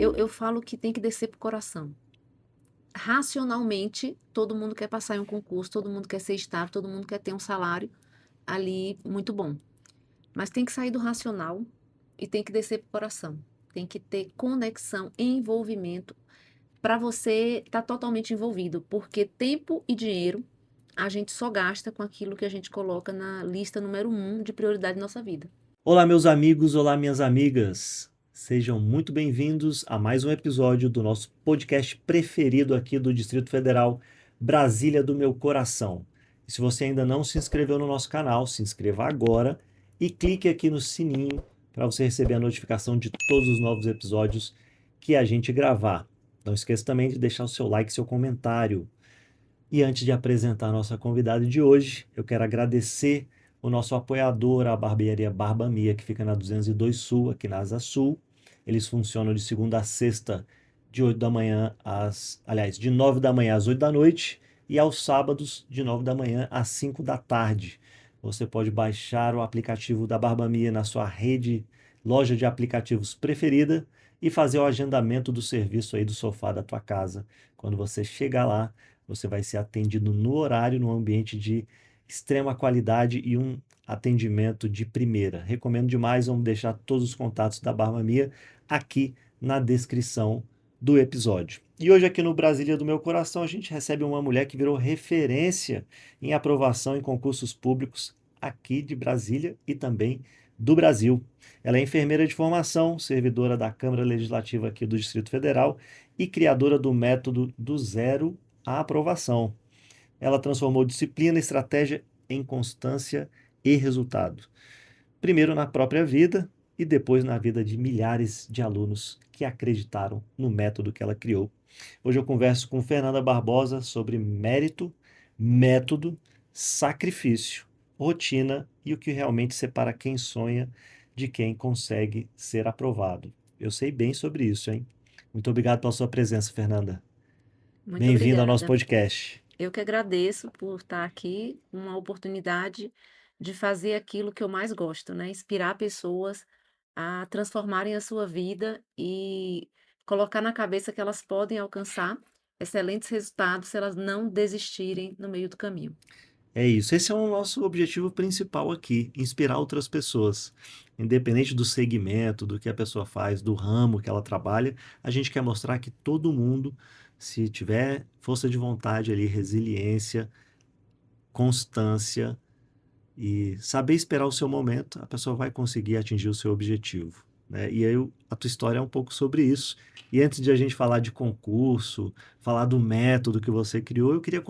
Eu falo que tem que descer pro coração. Racionalmente, todo mundo quer passar em um concurso, todo mundo quer ser estável, todo mundo quer ter um salário ali muito bom. Mas tem que sair do racional e tem que descer pro coração. Tem que ter conexão e envolvimento para você estar totalmente envolvido, porque tempo e dinheiro a gente só gasta com aquilo que a gente coloca na lista número um de prioridade da nossa vida. Olá, meus amigos, olá, minhas amigas. Sejam muito bem-vindos a mais um episódio do nosso podcast preferido aqui do Distrito Federal, Brasília do Meu Coração. E se você ainda não se inscreveu no nosso canal, se inscreva agora e clique aqui no sininho para você receber a notificação de todos os novos episódios que a gente gravar. Não esqueça também de deixar o seu like e seu comentário. E antes de apresentar a nossa convidada de hoje, eu quero agradecer o nosso apoiador, a barbearia Barba Mia, que fica na 202 Sul, aqui na Asa Sul. Eles funcionam de segunda a sexta, de 8 da manhã de 9 da manhã às 8 da noite e aos sábados, de 9 da manhã às 5 da tarde. Você pode baixar o aplicativo da Barba Mia na sua rede, loja de aplicativos preferida e fazer o agendamento do serviço aí do sofá da tua casa. Quando você chegar lá, você vai ser atendido no horário, num ambiente de extrema qualidade e um atendimento de primeira. Recomendo demais, vamos deixar todos os contatos da Barba Mia aqui na descrição do episódio. E hoje aqui no Brasília do Meu Coração a gente recebe uma mulher que virou referência em aprovação em concursos públicos aqui de Brasília e também do Brasil. Ela é enfermeira de formação, servidora da Câmara Legislativa aqui do Distrito Federal e criadora do método do zero à aprovação. Ela transformou disciplina e estratégia em constância e resultado. Primeiro na própria vida e depois na vida de milhares de alunos que acreditaram no método que ela criou. Hoje eu converso com Fernanda Barbosa sobre mérito, método, sacrifício, rotina e o que realmente separa quem sonha de quem consegue ser aprovado. Eu sei bem sobre isso, hein? Muito obrigado pela sua presença, Fernanda. Muito Bem-vindo ao nosso obrigada. podcast. Eu que agradeço por estar aqui, uma oportunidade de fazer aquilo que eu mais gosto, né? Inspirar pessoas a transformarem a sua vida e colocar na cabeça que elas podem alcançar excelentes resultados se elas não desistirem no meio do caminho. É isso, esse é o nosso objetivo principal aqui, inspirar outras pessoas. Independente do segmento, do que a pessoa faz, do ramo que ela trabalha, a gente quer mostrar que todo mundo, se tiver força de vontade ali, resiliência, constância e saber esperar o seu momento, a pessoa vai conseguir atingir o seu objetivo, né? E aí a tua história é um pouco sobre isso. E antes de a gente falar de concurso, falar do método que você criou, eu queria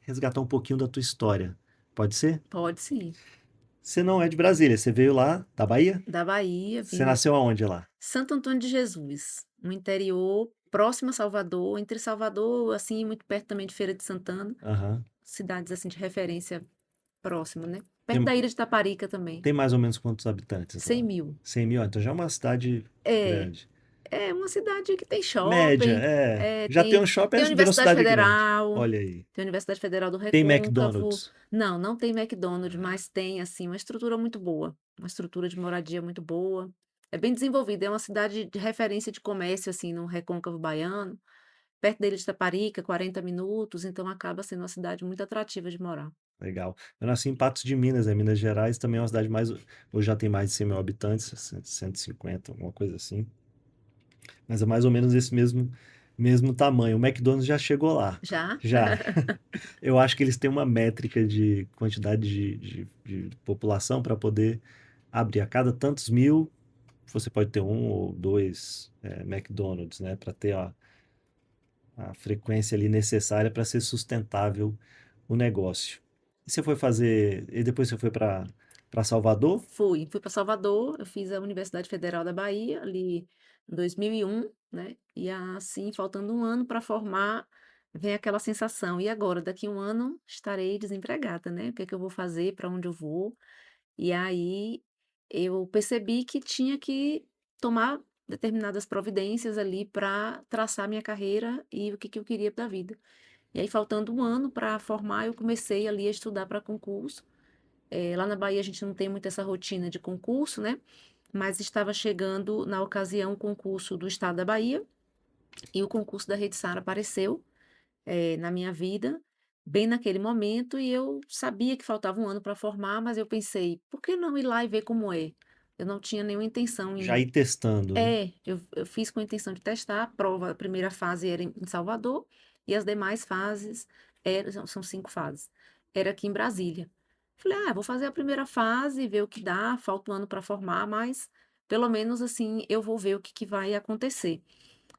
resgatar um pouquinho da tua história. Pode ser? Pode sim. Você não é de Brasília, você veio lá da Bahia? Da Bahia, Você vim nasceu aonde lá? Santo Antônio de Jesus, no interior, próximo a Salvador, entre Salvador, assim, muito perto também de Feira de Santana, Aham. cidades assim de referência próximo, né? Perto Tem, da ilha de Taparica também, tem mais ou menos quantos habitantes 100 lá? mil. 100 mil? Ah, então já é uma cidade É, grande. é uma cidade que tem Média, shopping, é. é, Já tem um tem, shopping, tem a virou Universidade cidade grande. Federal, Olha aí. tem a Universidade Federal do Tem Recôncavo. McDonald's. Não, não tem McDonald's, mas tem, assim, uma estrutura muito boa, uma estrutura de moradia muito boa. É bem desenvolvida, é uma cidade de referência de comércio, assim, no Recôncavo Baiano, perto da ilha de Taparica, 40 minutos, então acaba sendo uma cidade muito atrativa de morar. Legal. Eu nasci em Patos de Minas, Minas Gerais, também é uma cidade mais. Hoje já tem mais de 100 mil habitantes, 150, alguma coisa assim. Mas é mais ou menos esse mesmo tamanho. O McDonald's já chegou lá. Já? Já. Eu acho que eles têm uma métrica de quantidade de população para poder abrir. A cada tantos mil, você pode ter um ou dois McDonald's, né? Para ter a frequência ali necessária para ser sustentável o negócio. E você foi fazer. E depois você foi para Salvador? Fui para Salvador, eu fiz a Universidade Federal da Bahia, ali em 2001, né, e assim, faltando um ano para formar, vem aquela sensação: "E agora? Daqui um ano estarei desempregada, né, o que é que eu vou fazer, para onde eu vou?". E aí, eu percebi que tinha que tomar determinadas providências ali para traçar minha carreira e o que que eu queria da vida. E aí, faltando um ano para formar, eu comecei ali a estudar para concurso. Lá na Bahia a gente não tem muito essa rotina de concurso, né, mas estava chegando, na ocasião, o concurso do Estado da Bahia, e o concurso da Rede Sara apareceu, na minha vida, bem naquele momento, e eu sabia que faltava um ano para formar, mas eu pensei: "Por que não ir lá e ver como é?". Eu não tinha nenhuma intenção Já em ir testando, né? eu fiz com a intenção de testar. A prova, a primeira fase era em Salvador, e as demais fases são 5 fases, era aqui em Brasília. Falei: "Ah, vou fazer a primeira fase, ver o que dá, falta um ano para formar, mas pelo menos, assim, eu vou ver o que vai acontecer".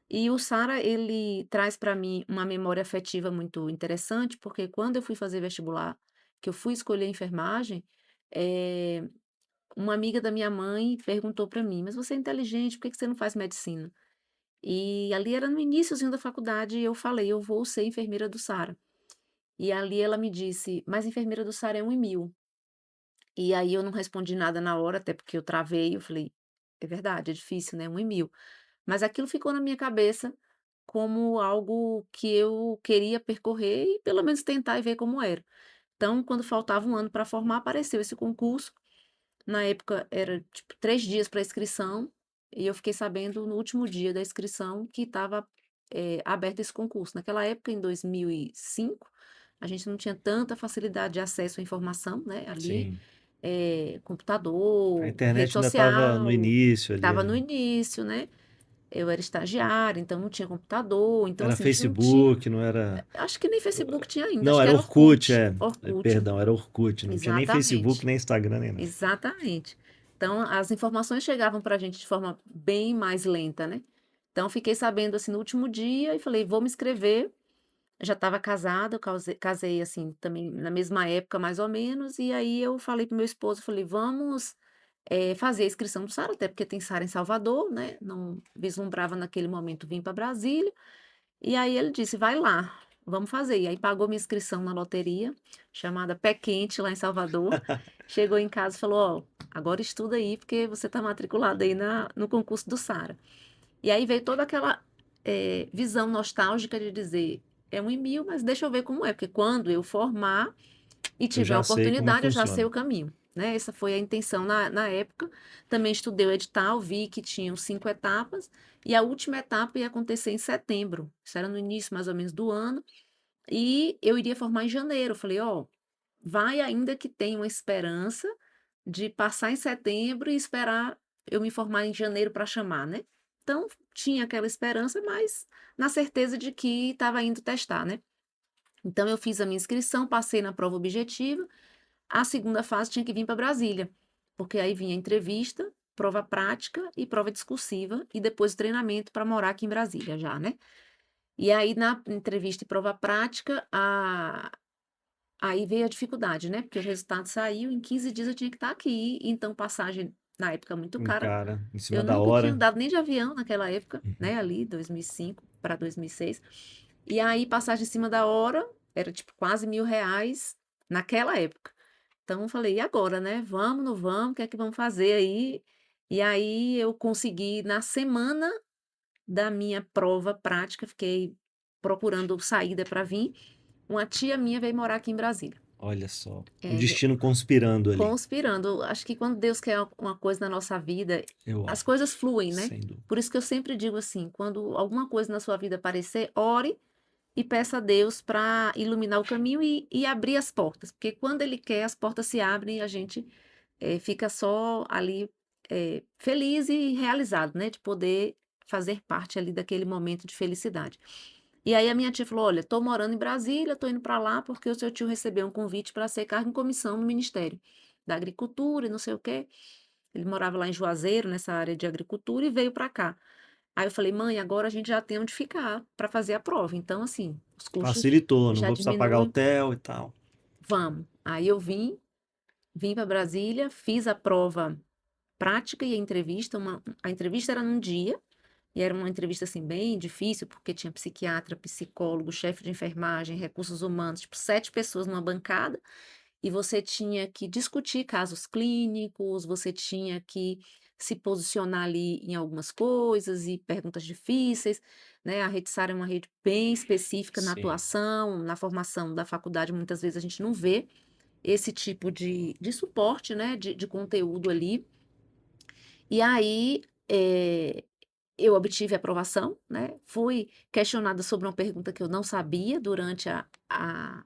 E o Sara, ele traz para mim uma memória afetiva muito interessante, porque quando eu fui fazer vestibular, que eu fui escolher enfermagem, eh, uma amiga da minha mãe perguntou para mim: "Mas você é inteligente, por que que você não faz medicina?". E ali era no iniciozinho da faculdade, e eu falei: "Eu vou ser enfermeira do Sara". E ali ela me disse: "Mas enfermeira do Sara é 1 em 1000". E aí eu não respondi nada na hora, até porque eu travei, eu falei: "É verdade, é difícil, né, 1 em 1000". Mas aquilo ficou na minha cabeça como algo que eu queria percorrer e pelo menos tentar e ver como era. Então, quando faltava um ano para formar, apareceu esse concurso. Na época era tipo 3 dias para inscrição, e eu fiquei sabendo no último dia da inscrição que estava, aberto esse concurso. Naquela época, em 2005, a gente não tinha tanta facilidade de acesso à informação, né, ali, Sim. A computador, rede internet ainda estava no social, início ali, estava né? no início, né. Eu era estagiária, então não tinha computador, então, Era assim, a gente não tinha, Facebook, não era. acho que nem Facebook tinha ainda, Não, acho que era era Orkut, Orkut. é. Orkut, Perdão, era Orkut. Não tinha nem Facebook, exatamente. nem Instagram, nem nada. Exatamente. Então, as informações chegavam para a gente de forma bem mais lenta, né. Então, fiquei sabendo, assim, no último dia e falei: "Vou me inscrever". Eu já estava casada, eu casei, assim, também na mesma época, mais ou menos, e aí eu falei para o meu esposo, falei: "Vamos, fazer a inscrição do Sara", até porque tem Sara em Salvador, né, não vislumbrava naquele momento vir para Brasília. E aí ele disse: "Vai lá, vamos fazer". E aí pagou minha inscrição na loteria, chamada Pé Quente, lá em Salvador. Chegou em casa e falou: "Ó, agora estuda aí, porque você está matriculada aí no concurso do Sara". E aí veio toda aquela, visão nostálgica de dizer: "É 1 em 1000, mas deixa eu ver como é, porque quando eu formar e Eu tiver a já sei como oportunidade, eu já sei funciona. o caminho", né. Essa foi a intenção na época. Também estudei o edital, vi que tinham 5 etapas, e a última etapa ia acontecer em setembro. Isso era no início, mais ou menos, do ano, e eu iria formar em janeiro. Eu falei: "Ó, vai ainda que tem uma esperança de passar em setembro e esperar eu me formar em janeiro para chamar, né". Então, tinha aquela esperança, mas na certeza de que estava indo testar, né. Então eu fiz a minha inscrição, passei na prova objetiva. A segunda fase tinha que vir para Brasília, porque aí vinha entrevista, prova prática e prova discursiva, e depois treinamento para morar aqui em Brasília já, né. E aí na entrevista e prova prática, aí veio a dificuldade, né, porque o resultado saiu, em 15 dias eu tinha que estar aqui, então passagem na época muito cara. Cara, em cima Eu da nunca tinha hora. andado nem de avião naquela época, Uhum. né, ali 2005 para 2006. E aí passagem em cima da hora, era tipo quase R$ 1.000 naquela época. Então eu falei: "E agora, né, vamos, não vamos, o que é que vamos fazer aí?". E aí eu consegui, na semana da minha prova prática, fiquei procurando saída para vir, uma tia minha veio morar aqui em Brasília. Olha só, o É, destino conspirando ali. conspirando. Acho que quando Deus quer uma coisa na nossa vida, Eu as acho, coisas fluem, né. sem dúvida. Por isso que eu sempre digo assim: quando alguma coisa na sua vida aparecer, ore e peça a Deus para iluminar o caminho e abrir as portas, porque quando Ele quer, as portas se abrem e a gente, fica só ali, feliz e realizado, né, de poder fazer parte ali daquele momento de felicidade. E aí a minha tia falou: "Olha, estou morando em Brasília, estou indo para lá porque o seu tio recebeu um convite para ser cargo em comissão no Ministério da Agricultura e não sei o quê". Ele morava lá em Juazeiro, nessa área de agricultura, e veio para cá. Aí eu falei: "Mãe, agora a gente já tem onde ficar para fazer a prova, então, assim, os custos Facilitou, não já vou precisar pagar diminuem, hotel e tal. vamos". Aí eu vim para Brasília, fiz a prova prática e a entrevista. A entrevista era num dia, e era uma entrevista, assim, bem difícil, porque tinha psiquiatra, psicólogo, chefe de enfermagem, recursos humanos, tipo 7 pessoas numa bancada, e você tinha que discutir casos clínicos, você tinha que se posicionar ali em algumas coisas e perguntas difíceis, né. A Rede Sara é uma rede bem específica na Sim. atuação, na formação da faculdade, muitas vezes a gente não vê esse tipo de suporte, né, de conteúdo ali. E aí, eu obtive aprovação, né, fui questionada sobre uma pergunta que eu não sabia durante a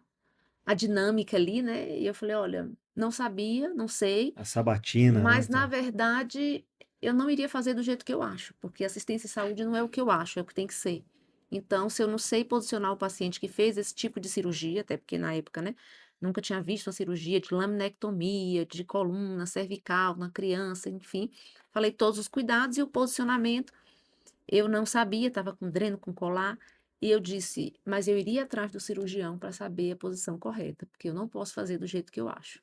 dinâmica ali, né, e eu falei: "Olha, não sabia, não sei, A sabatina, né, mas na então. verdade eu não iria fazer do jeito que eu acho, porque assistência em saúde não é o que eu acho, é o que tem que ser. Então, se eu não sei posicionar o paciente que fez esse tipo de cirurgia", até porque na época, né, nunca tinha visto uma cirurgia de laminectomia, de coluna cervical na criança, enfim, falei todos os cuidados e o posicionamento eu não sabia, estava com dreno, com colar, e eu disse: "Mas eu iria atrás do cirurgião para saber a posição correta, porque eu não posso fazer do jeito que eu acho".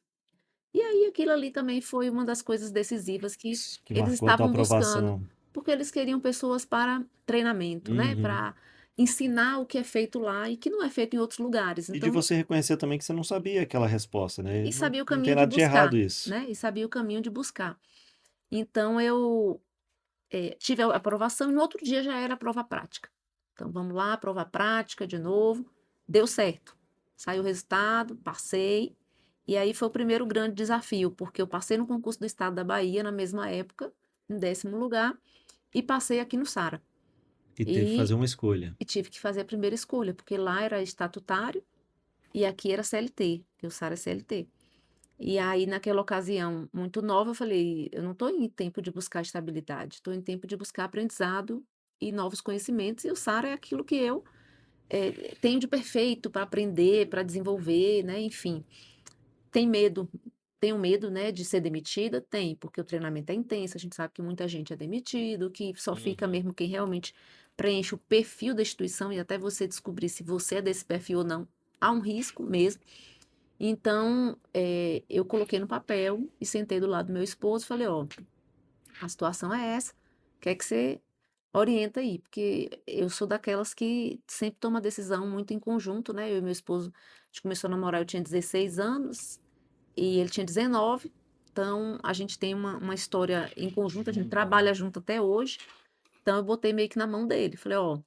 E aí aquilo ali também foi uma das coisas decisivas que Que eles marcou a tua estavam buscando, aprovação. porque eles queriam pessoas para treinamento, né, Uhum. para ensinar o que é feito lá e que não é feito em outros lugares. E de Então você reconhecer também que você não sabia aquela resposta, né, e não sabia o não tem caminho de nada de errado buscar, isso. né, e sabia o caminho de buscar. Então eu tive a aprovação e no outro dia já era a prova prática. Então vamos lá, prova prática de novo, deu certo. Saiu o resultado, passei, e aí foi o primeiro grande desafio, porque eu passei no concurso do estado da Bahia na mesma época, em 10º lugar, e passei aqui no SARA. E teve que fazer E, uma escolha. e tive que fazer a primeira escolha, porque lá era estatutário e aqui era CLT, que o SARA é CLT. E aí, naquela ocasião, muito nova, eu falei: "Eu não estou em tempo de buscar estabilidade, estou em tempo de buscar aprendizado e novos conhecimentos", e o SARA é aquilo que eu, tenho de perfeito para aprender, para desenvolver, né, enfim. Tem medo tenho medo, né, de ser demitida? Tem, porque o treinamento é intenso, a gente sabe que muita gente é demitido, que só fica Uhum. mesmo quem realmente preenche o perfil da instituição e até você descobrir se você é desse perfil ou não, há um risco mesmo. Então, eu coloquei no papel e sentei do lado do meu esposo e falei: "Ó, a situação é essa, quer que você orienta aí", porque eu sou daquelas que sempre toma decisão muito em conjunto, né, eu e meu esposo, a gente começou a namorar, eu tinha 16 anos e ele tinha 19, então a gente tem uma história em conjunto, a gente trabalha junto até hoje, então eu botei meio que na mão dele, falei: "Ó,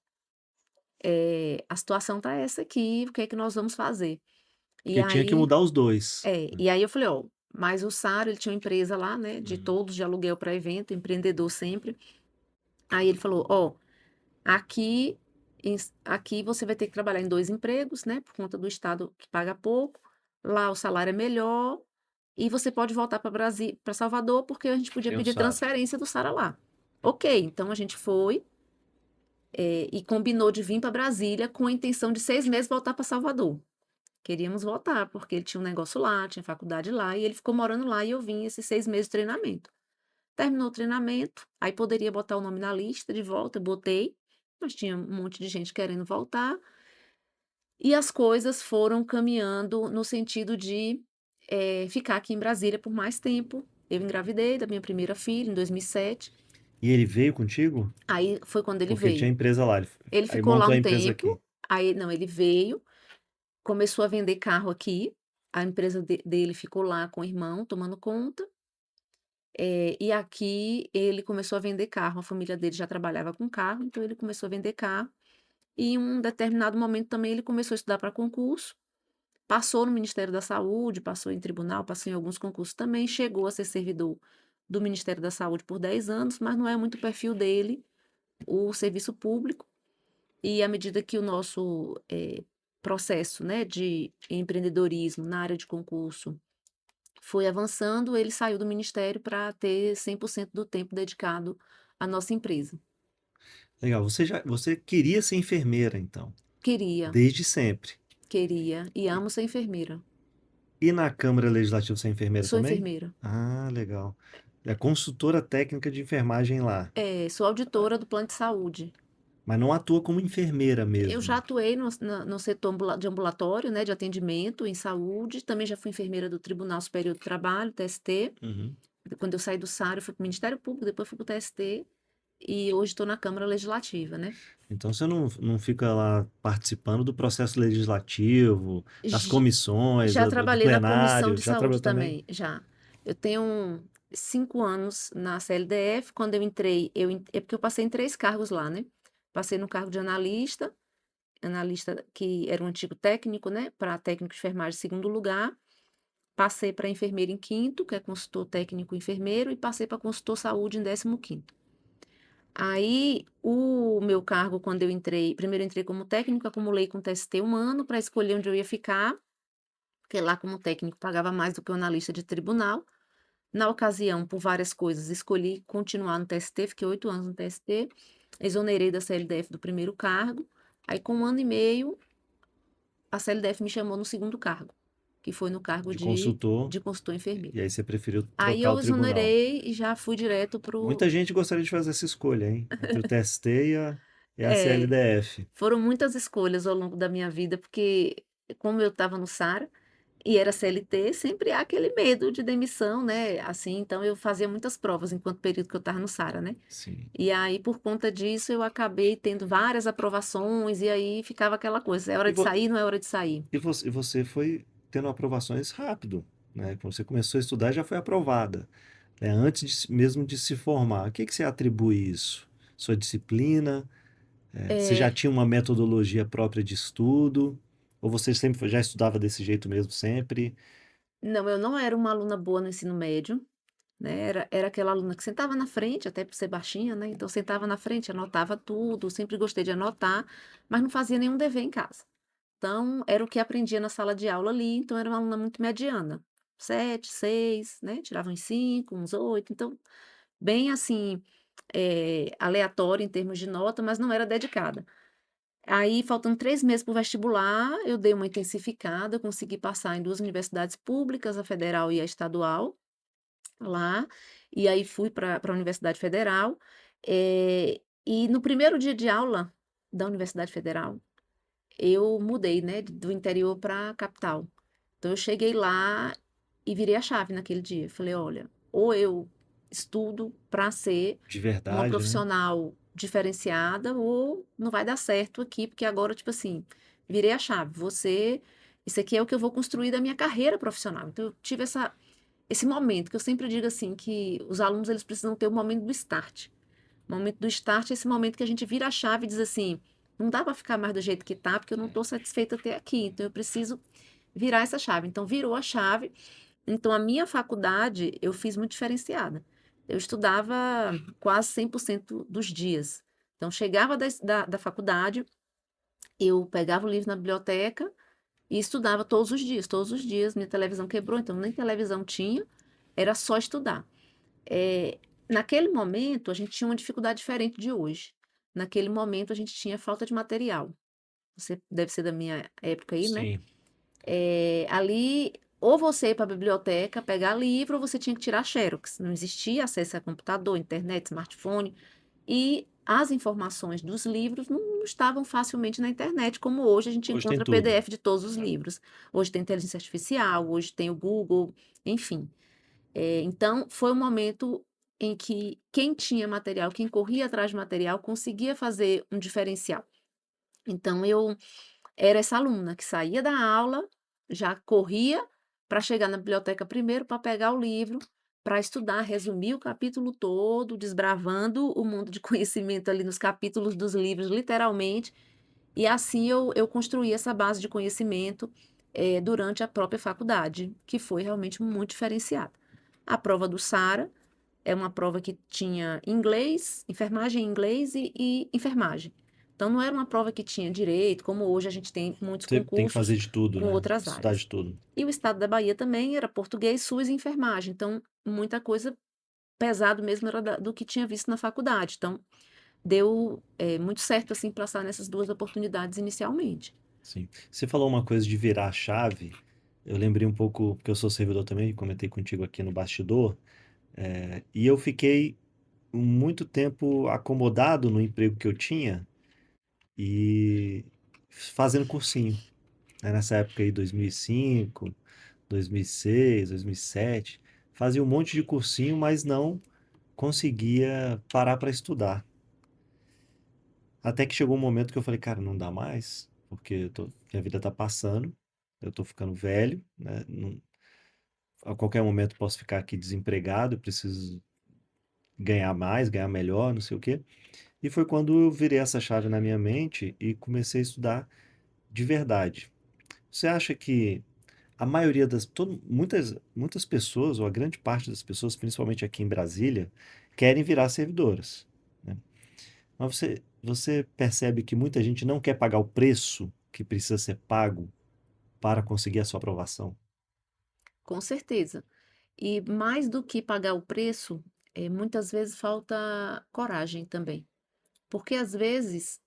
a situação tá essa aqui, o que é que nós vamos fazer?". E Porque tinha que aí mudar os 2. e aí eu falei: "Ó", mas o Sara, ele tinha uma empresa lá, né, de Uhum. todos de aluguel para evento, empreendedor sempre. Aí ele falou: "Ó, aqui aqui você vai ter que trabalhar em 2 empregos, né, por conta do estado que paga pouco, lá o salário é melhor, e você pode voltar para Salvador, porque a gente podia Tem o pedir SARA. transferência do Sara lá". Ok, então a gente foi, e combinou de vir para Brasília com a intenção de 6 meses voltar para Salvador. Queríamos voltar, porque ele tinha um negócio lá, tinha faculdade lá, e ele ficou morando lá e eu vim esses 6 meses de treinamento. Terminou o treinamento, aí poderia botar o nome na lista de volta, eu botei, mas tinha um monte de gente querendo voltar, e as coisas foram caminhando no sentido de, ficar aqui em Brasília por mais tempo. Eu engravidei da minha primeira filha em 2007, E ele veio contigo? aí foi quando ele Porque ele tinha veio. empresa lá, Ele aí ficou lá montou a um empresa aqui. tempo, aí não, ele veio, começou a vender carro aqui, a empresa dele ficou lá com o irmão tomando conta, e aqui ele começou a vender carro, a família dele já trabalhava com carro, então ele começou a vender carro, e em um determinado momento também ele começou a estudar para concurso, passou no Ministério da Saúde, passou em tribunal, passou em alguns concursos também, chegou a ser servidor do Ministério da Saúde por 10 anos, mas não é muito o perfil dele, o serviço público. E à medida que o nosso, processo, né, de empreendedorismo na área de concurso foi avançando, ele saiu do ministério para ter 100% do tempo dedicado à nossa empresa. Legal, você queria ser enfermeira então, Queria, desde sempre. queria e amo ser enfermeira. E na Câmara Legislativa você é enfermeira Sou também? enfermeira. Ah, legal. É consultora técnica de enfermagem lá, É, sou auditora do plano de saúde. mas não atua como enfermeira Eu já mesmo. atuei no setor de ambulatório, né, de atendimento em saúde, também já fui enfermeira do Tribunal Superior do Trabalho, TST. Uhum. Quando eu saí do SAR, eu fui para o Ministério Público, depois fui para o TST e hoje estou na Câmara Legislativa, né. Então você não fica lá participando do processo legislativo, das J comissões, Já do trabalhei na comissão plenário, de já saúde trabalhou também? também, já. Eu tenho 5 anos na CLDF, quando eu entrei, é porque eu passei em 3 cargos lá, né. Passei no cargo de analista, analista que era um antigo técnico, né, para técnico de enfermagem segundo lugar, passei para enfermeira em quinto, que é consultor técnico enfermeiro, e passei para consultor saúde em 15º. Aí, o meu cargo, quando eu entrei, primeiro eu entrei como técnico, acumulei com TST um ano para escolher onde eu ia ficar, porque lá como técnico pagava mais do que o analista de tribunal. Na ocasião, por várias coisas, escolhi continuar no TST, fiquei 8 anos no TST, exonerei da CLDF do primeiro cargo. Aí, com 1 ano e meio, a CLDF me chamou no segundo cargo, que foi no cargo De de, consultor, de consultor enfermeiro. e aí você preferiu Aí trocar eu o tribunal. exonerei e já fui direto pro. Muita gente gostaria de fazer essa escolha, hein? Entre o TST e a É, CLDF. foram muitas escolhas ao longo da minha vida, porque como eu estava no SARA e era CLT, sempre há aquele medo de demissão, né? Assim, então eu fazia muitas provas enquanto período que eu estava no SARA, né? Sim. E aí, por conta disso, eu acabei tendo várias aprovações, e aí ficava aquela coisa: é hora E, de vo- sair, não é hora de sair. e você foi tendo aprovações rápido, né? Quando você começou a estudar, já foi aprovada, né? Antes mesmo de se formar. A que você atribui isso? Sua disciplina? Você já É, tinha uma metodologia própria de estudo? Ou você sempre já estudava desse jeito mesmo, sempre? não, eu não era uma aluna boa no ensino médio, né? Era aquela aluna que sentava na frente, até por ser baixinha, né? Então, sentava na frente, anotava tudo, sempre gostei de anotar, mas não fazia nenhum dever em casa. Então, era o que aprendia na sala de aula ali, então era uma aluna muito mediana. 7, 6, né? Tirava uns 5, uns 8, então, bem assim, aleatória em termos de nota, mas não era dedicada. Aí, faltando 3 meses para o vestibular, eu dei uma intensificada, eu consegui passar em 2 universidades públicas, a federal e a estadual, lá, e aí fui para a Universidade Federal, e no primeiro dia de aula da Universidade Federal, eu mudei, né, do interior para a capital. Então eu cheguei lá e virei a chave naquele dia. Falei: "Olha, ou eu estudo para ser De uma verdade, né? profissional diferenciada ou não vai dar certo aqui, porque agora, tipo assim, virei a chave. Você Isso aqui é o que eu vou construir da minha carreira profissional". Então eu tive esse momento que eu sempre digo assim, que os alunos eles precisam ter o momento do start. O momento do start é esse momento que a gente vira a chave e diz assim: "Não dá para ficar mais do jeito que tá, porque eu não estou satisfeita até aqui, então eu preciso virar essa chave". Então virou a chave. Então a minha faculdade eu fiz muito diferenciada. Eu estudava quase 100% dos dias. Então chegava da faculdade, eu pegava o livro na biblioteca e estudava todos os dias, todos os dias. Minha televisão quebrou, então nem televisão tinha, era só estudar. Naquele momento, a gente tinha uma dificuldade diferente de hoje. Naquele momento, a gente tinha falta de material. Você deve ser da minha época aí, né? Sim. Ali, ou você ia para a biblioteca pegar livro, ou você tinha que tirar xerox. Não existia acesso a computador, internet, smartphone. E as informações dos livros não estavam facilmente na internet, como hoje a gente Hoje tem encontra tudo. PDF de todos os livros. Hoje tem inteligência artificial, hoje tem o Google, enfim. Então, foi um momento em que quem tinha material, quem corria atrás de material, conseguia fazer um diferencial. Então, eu era essa aluna que saía da aula, já corria para chegar na biblioteca primeiro para pegar o livro, para estudar, resumir o capítulo todo, desbravando o mundo de conhecimento ali nos capítulos dos livros, literalmente. E assim eu construí essa base de conhecimento, durante a própria faculdade, que foi realmente muito diferenciada. A prova do SARA é uma prova que tinha inglês, enfermagem em inglês e enfermagem. Então não era uma prova que tinha direito, como hoje a gente tem muitos Você tem que fazer concursos de tudo, com né? outras Estudar áreas. de tudo. E o estado da Bahia também era português, SUS e enfermagem. Então, muita coisa pesado mesmo era do que tinha visto na faculdade. Então, deu muito certo assim passar nessas duas oportunidades inicialmente. Sim. Você falou uma coisa de virar a chave. Eu lembrei um pouco, porque eu sou servidor também, comentei contigo aqui no bastidor, e eu fiquei muito tempo acomodado no emprego que eu tinha e fazendo cursinho, né? Nessa época aí, 2005, 2006, 2007, fazia um monte de cursinho, mas não conseguia parar para estudar. Até que chegou um momento que eu falei, cara, não dá mais, porque minha vida tá passando, eu tô ficando velho, né? A qualquer momento posso ficar aqui desempregado, eu preciso ganhar mais, ganhar melhor, não sei o quê. E foi quando eu virei essa chave na minha mente e comecei a estudar de verdade. Você acha que a maioria muitas pessoas, ou a grande parte das pessoas, principalmente aqui em Brasília, querem virar servidoras, né? Mas você percebe que muita gente não quer pagar o preço que precisa ser pago para conseguir a sua aprovação? Com certeza. E mais do que pagar o preço, muitas vezes falta coragem também. Porque às vezes,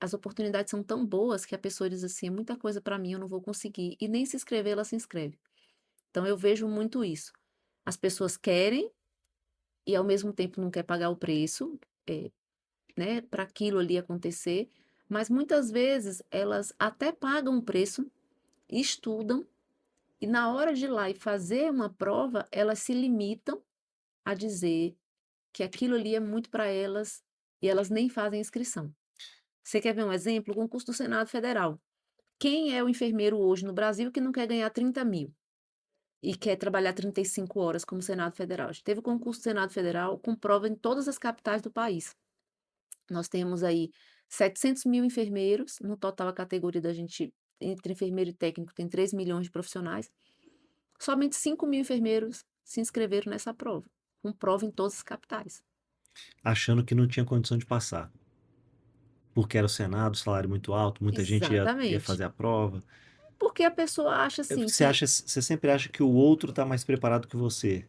as oportunidades são tão boas que a pessoa diz assim: "É muita coisa para mim, eu não vou conseguir", e nem se inscrever ela se inscreve. Então eu vejo muito isso. As pessoas querem e ao mesmo tempo não quer pagar o preço, eh, né, para aquilo ali acontecer, mas muitas vezes elas até pagam o preço, estudam e na hora de ir lá e fazer uma prova, elas se limitam a dizer que aquilo ali é muito para elas e elas nem fazem inscrição. Você quer ver um exemplo? O concurso do Senado Federal. Quem é o enfermeiro hoje no Brasil que não quer ganhar 30.000 e quer trabalhar 35 horas como Senado Federal? Teve o concurso do Senado Federal com prova em todas as capitais do país. Nós temos aí 700.000 enfermeiros, no total a categoria da gente, entre enfermeiro e técnico, tem 3 milhões de profissionais. Somente 5.000 enfermeiros se inscreveram nessa prova, com prova em todas as capitais. Achando que não tinha condição de passar. Porque era o Senado, salário muito alto, muita gente ia Exatamente. fazer a prova. Porque a pessoa acha assim que Você sempre acha que o outro está mais preparado que você.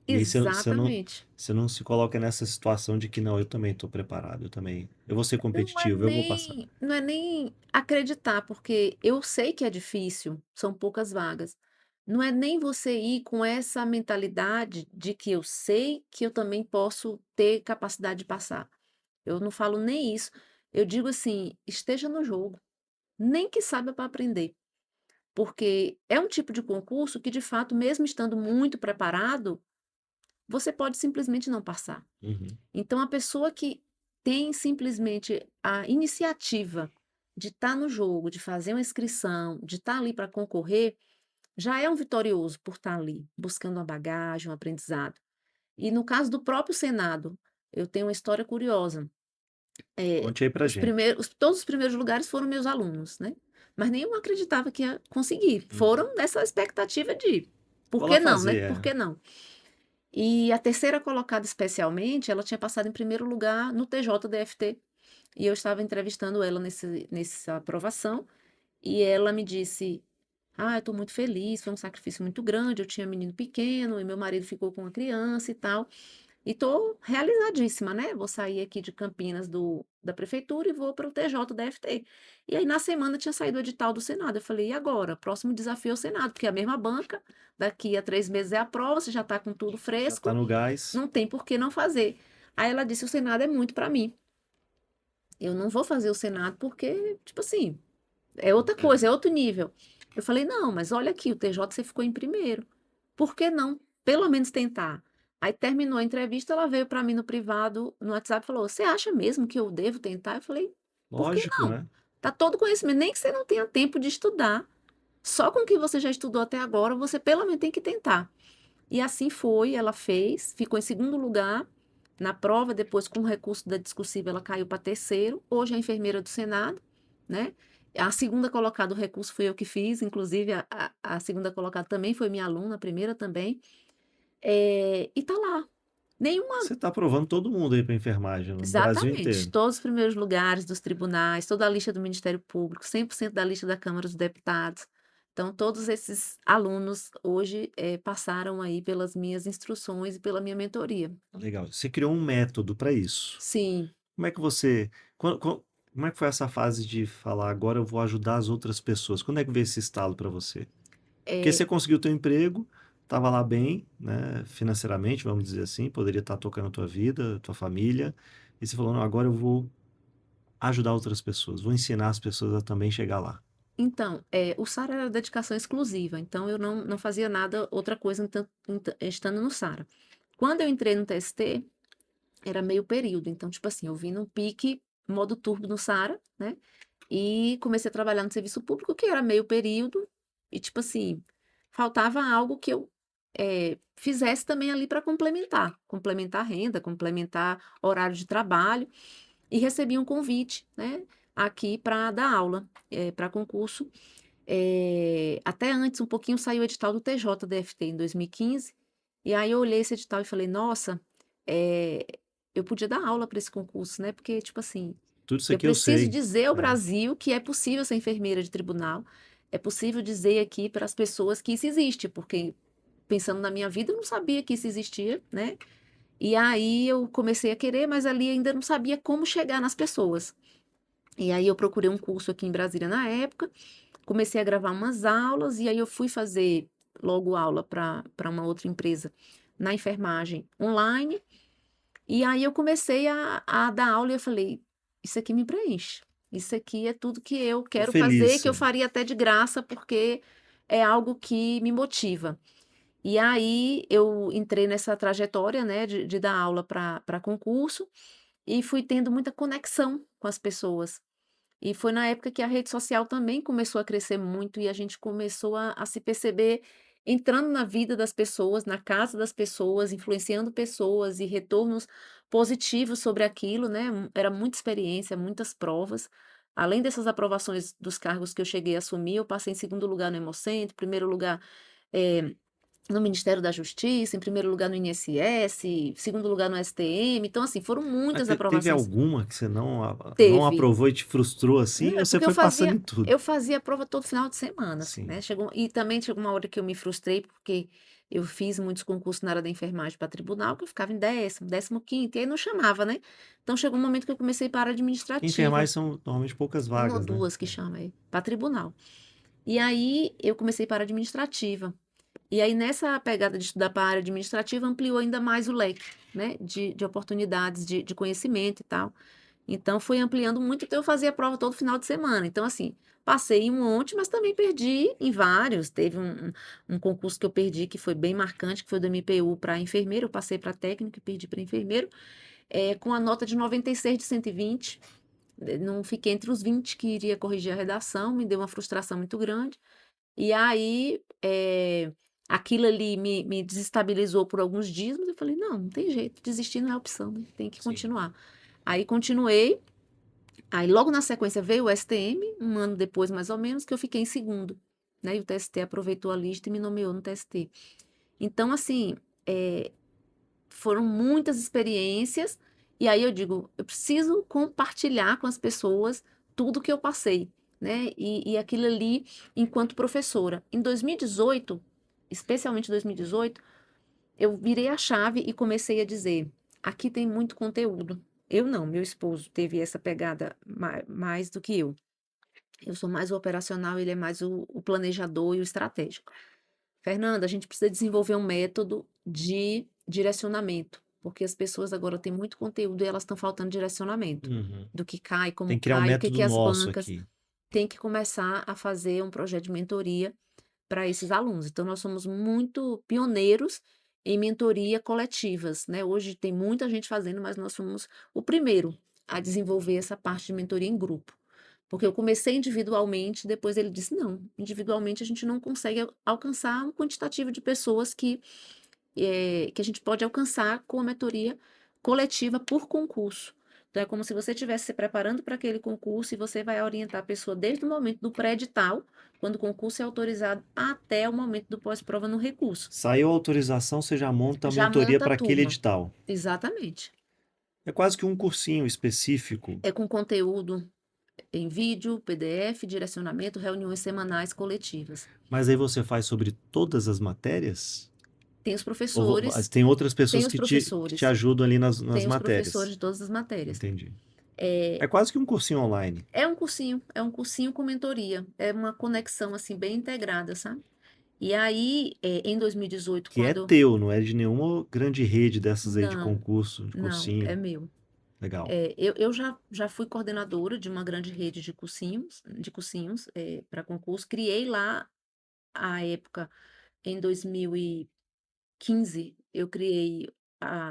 E aí exatamente. você não se coloca nessa situação de que não, eu também estou preparado, eu vou ser competitivo, eu vou passar. Não é nem acreditar, porque eu sei que é difícil, são poucas vagas. Não é nem você ir com essa mentalidade de que eu sei que eu também posso ter capacidade de passar. Eu não falo nem isso. Eu digo assim: esteja no jogo, nem que saiba para aprender. Porque é um tipo de concurso que, de fato, mesmo estando muito preparado, você pode simplesmente não passar. Uhum. Então, a pessoa que tem simplesmente a iniciativa de estar no jogo, de fazer uma inscrição, de estar ali para concorrer, já é um vitorioso por estar ali, buscando uma bagagem, um aprendizado. E no caso do próprio Senado, eu tenho uma história curiosa. Conte aí pra gente. Todos os primeiros lugares foram meus alunos, né? Mas nenhum acreditava que ia conseguir. Uhum. Foram nessa expectativa de por Vou lá que não, fazer, né? Por que não? E a terceira colocada especialmente, ela tinha passado em primeiro lugar no TJDFT, e eu estava entrevistando ela nessa aprovação, e ela me disse: "Ah, eu estou muito feliz, foi um sacrifício muito grande, eu tinha menino pequeno e meu marido ficou com a criança e tal, e estou realizadíssima, né, vou sair aqui de Campinas da prefeitura e vou para o TJDFT". E aí na semana tinha saído o edital do Senado, eu falei: "E agora? Próximo desafio é o Senado", porque é a mesma banca, daqui a 3 meses é a prova, você já está com tudo Já tá fresco, no gás. não tem por que não fazer. Aí ela disse: "O Senado é muito para mim, eu não vou fazer o Senado porque, tipo assim, é outra É. coisa, é outro nível". Eu falei: "Não, mas olha aqui, o TJ você ficou em primeiro, por que não? Pelo menos tentar". Aí terminou a entrevista, ela veio para mim no privado, no WhatsApp, e falou: "Você acha mesmo que eu devo tentar?". Eu falei: "Por que Lógico, não? né? Tá todo conhecimento, nem que você não tenha tempo de estudar, só com o que você já estudou até agora, você pelo menos tem que tentar". E assim foi, ela fez, ficou em segundo lugar na prova, depois com o recurso da discursiva ela caiu para terceiro, hoje é enfermeira do Senado, né. A segunda colocada, o recurso fui eu que fiz, inclusive a segunda colocada também foi minha aluna, a primeira também, e tá lá. Nenhuma Você tá aprovando todo mundo aí pra enfermagem no Brasil exatamente, inteiro. todos os primeiros lugares dos tribunais, toda a lista do Ministério Público, 100% da lista da Câmara dos Deputados. Então todos esses alunos hoje, passaram aí pelas minhas instruções e pela minha mentoria. Legal. Você criou um método para isso. Sim, Como é que você como é que foi essa fase de falar: "Agora eu vou ajudar as outras pessoas"? Quando é que veio esse estalo para você? Porque é, você conseguiu teu emprego, estava lá bem, né, financeiramente, vamos dizer assim, poderia estar tocando a tua vida, a tua família, e você falou: "Não, agora eu vou ajudar outras pessoas, vou ensinar as pessoas a também chegar lá". então, o SARA era dedicação exclusiva, então eu não fazia nada outra coisa estando no SARA. Quando eu entrei no TST, era meio período, então, tipo assim, eu vim num pique modo turbo no SARA, né, e comecei a trabalhar no serviço público, que era meio período, e tipo assim, faltava algo que eu, fizesse também ali para complementar a renda, complementar horário de trabalho, e recebi um convite, né, aqui para dar aula, para concurso, Até antes, um pouquinho, saiu o edital do TJDFT em 2015, e aí eu olhei esse edital e falei: "Nossa, eh, eu podia dar aula para esse concurso, né", porque, tipo assim, Tudo isso eu aqui eu preciso sei. dizer ao É. Brasil que é possível ser enfermeira de tribunal, é possível dizer aqui para as pessoas que isso existe, porque pensando na minha vida, eu não sabia que isso existia, né. E aí eu comecei a querer, mas ali ainda não sabia como chegar nas pessoas. E aí eu procurei um curso aqui em Brasília na época, comecei a gravar umas aulas, e aí eu fui fazer logo aula para uma outra empresa na enfermagem online, e aí eu comecei a dar aula e eu falei: "Isso aqui me preenche, isso aqui é tudo que eu Tô quero fazer, feliz. que eu faria até de graça, porque é algo que me motiva". E aí eu entrei nessa trajetória, né, de dar aula para concurso, e fui tendo muita conexão com as pessoas. E foi na época que a rede social também começou a crescer muito e a gente começou a se perceber entrando na vida das pessoas, na casa das pessoas, influenciando pessoas e retornos positivos sobre aquilo, né? Era muita experiência, muitas provas. Além dessas aprovações dos cargos que eu cheguei a assumir, eu passei em segundo lugar no Hemocentro, primeiro lugar eh, no Ministério da Justiça, em primeiro lugar no INSS, segundo lugar no STM. Então, assim, foram Mas muitas teve aprovações. alguma que você não Teve. aprovou e te frustrou assim, Não, é ou você porque foi passando em tudo? eu fazia a prova todo final de semana, assim, Sim. né, e também chegou uma hora que eu me frustrei, porque eu fiz muitos concursos na área da enfermagem para tribunal, que eu ficava em 10º, 15º, e aí não chamava, né. Então chegou um momento que eu comecei para a área Enfermagem administrativa, são normalmente poucas 1 ou vagas, né? 2 que chama, para tribunal. E aí eu comecei para a área administrativa. E aí nessa pegada de estudar para a área administrativa, ampliou ainda mais o leque, né, de oportunidades de conhecimento e tal. Então foi ampliando muito, então eu fazia prova todo final de semana. Então, assim, passei em um monte, mas também perdi em vários. Teve um concurso que eu perdi, que foi bem marcante, que foi do MPU para enfermeiro. Eu passei para técnico e perdi para enfermeiro, com a nota de 96 de 120. Não fiquei entre os 20 que iria corrigir a redação, me deu uma frustração muito grande. E aí, aquilo ali me desestabilizou por alguns dias, mas eu falei: "Não, não tem jeito, desistir não é opção, né, tem que Sim. continuar". Aí continuei. Aí logo na sequência veio o STM, um ano depois mais ou menos, que eu fiquei em segundo, né, e o TST aproveitou a lista e me nomeou no TST. Então assim, eh, foram muitas experiências, e aí eu digo: "Eu preciso compartilhar com as pessoas tudo que eu passei", né, e aquilo ali enquanto professora. Em 2018, especialmente 2018, eu virei a chave e comecei a dizer: "Aqui tem muito conteúdo". Eu não, meu esposo teve essa pegada mais do que eu. Eu sou mais o operacional, ele é mais o planejador e o estratégico. "Fernanda, a gente precisa desenvolver um método de direcionamento, porque as pessoas agora têm muito conteúdo e elas estão faltando direcionamento, Uhum. do que cai, Tem como que criar um cai, o que método que as nosso bancas". aqui. Tem que começar a fazer um projeto de mentoria para esses alunos. Então, nós somos muito pioneiros em mentoria coletivas, né? Hoje tem muita gente fazendo, mas nós somos o primeiro a desenvolver essa parte de mentoria em grupo. Porque eu comecei individualmente, depois ele disse: não, individualmente a gente não consegue alcançar um quantitativo de pessoas que a gente pode alcançar com a mentoria coletiva por concurso. Então, é como se você estivesse se preparando para aquele concurso e você vai orientar a pessoa desde o momento do pré-edital, quando o concurso é autorizado, até o momento do pós-prova no recurso. Saiu a autorização, você já monta a Já mentoria monta a para aquele turma. edital. Exatamente. É quase que um cursinho específico, É com conteúdo em vídeo, PDF, direcionamento, reuniões semanais coletivas. mas aí você faz sobre todas as matérias? Tem os Ou professores, tem outras tem pessoas os que te professores, ajudam ali nas tem os professores matérias? de todas as matérias. Entendi. É, É quase que um cursinho online, É um cursinho com mentoria, é uma conexão, assim, bem integrada, sabe. E aí, em 2018, que é quando teu, não é de nenhuma grande rede dessas aí de não, concurso, de não, é cursinho. meu. Legal. Eu já fui coordenadora de uma grande rede de cursinhos, pra concurso, criei lá, à época, em 2015, eu criei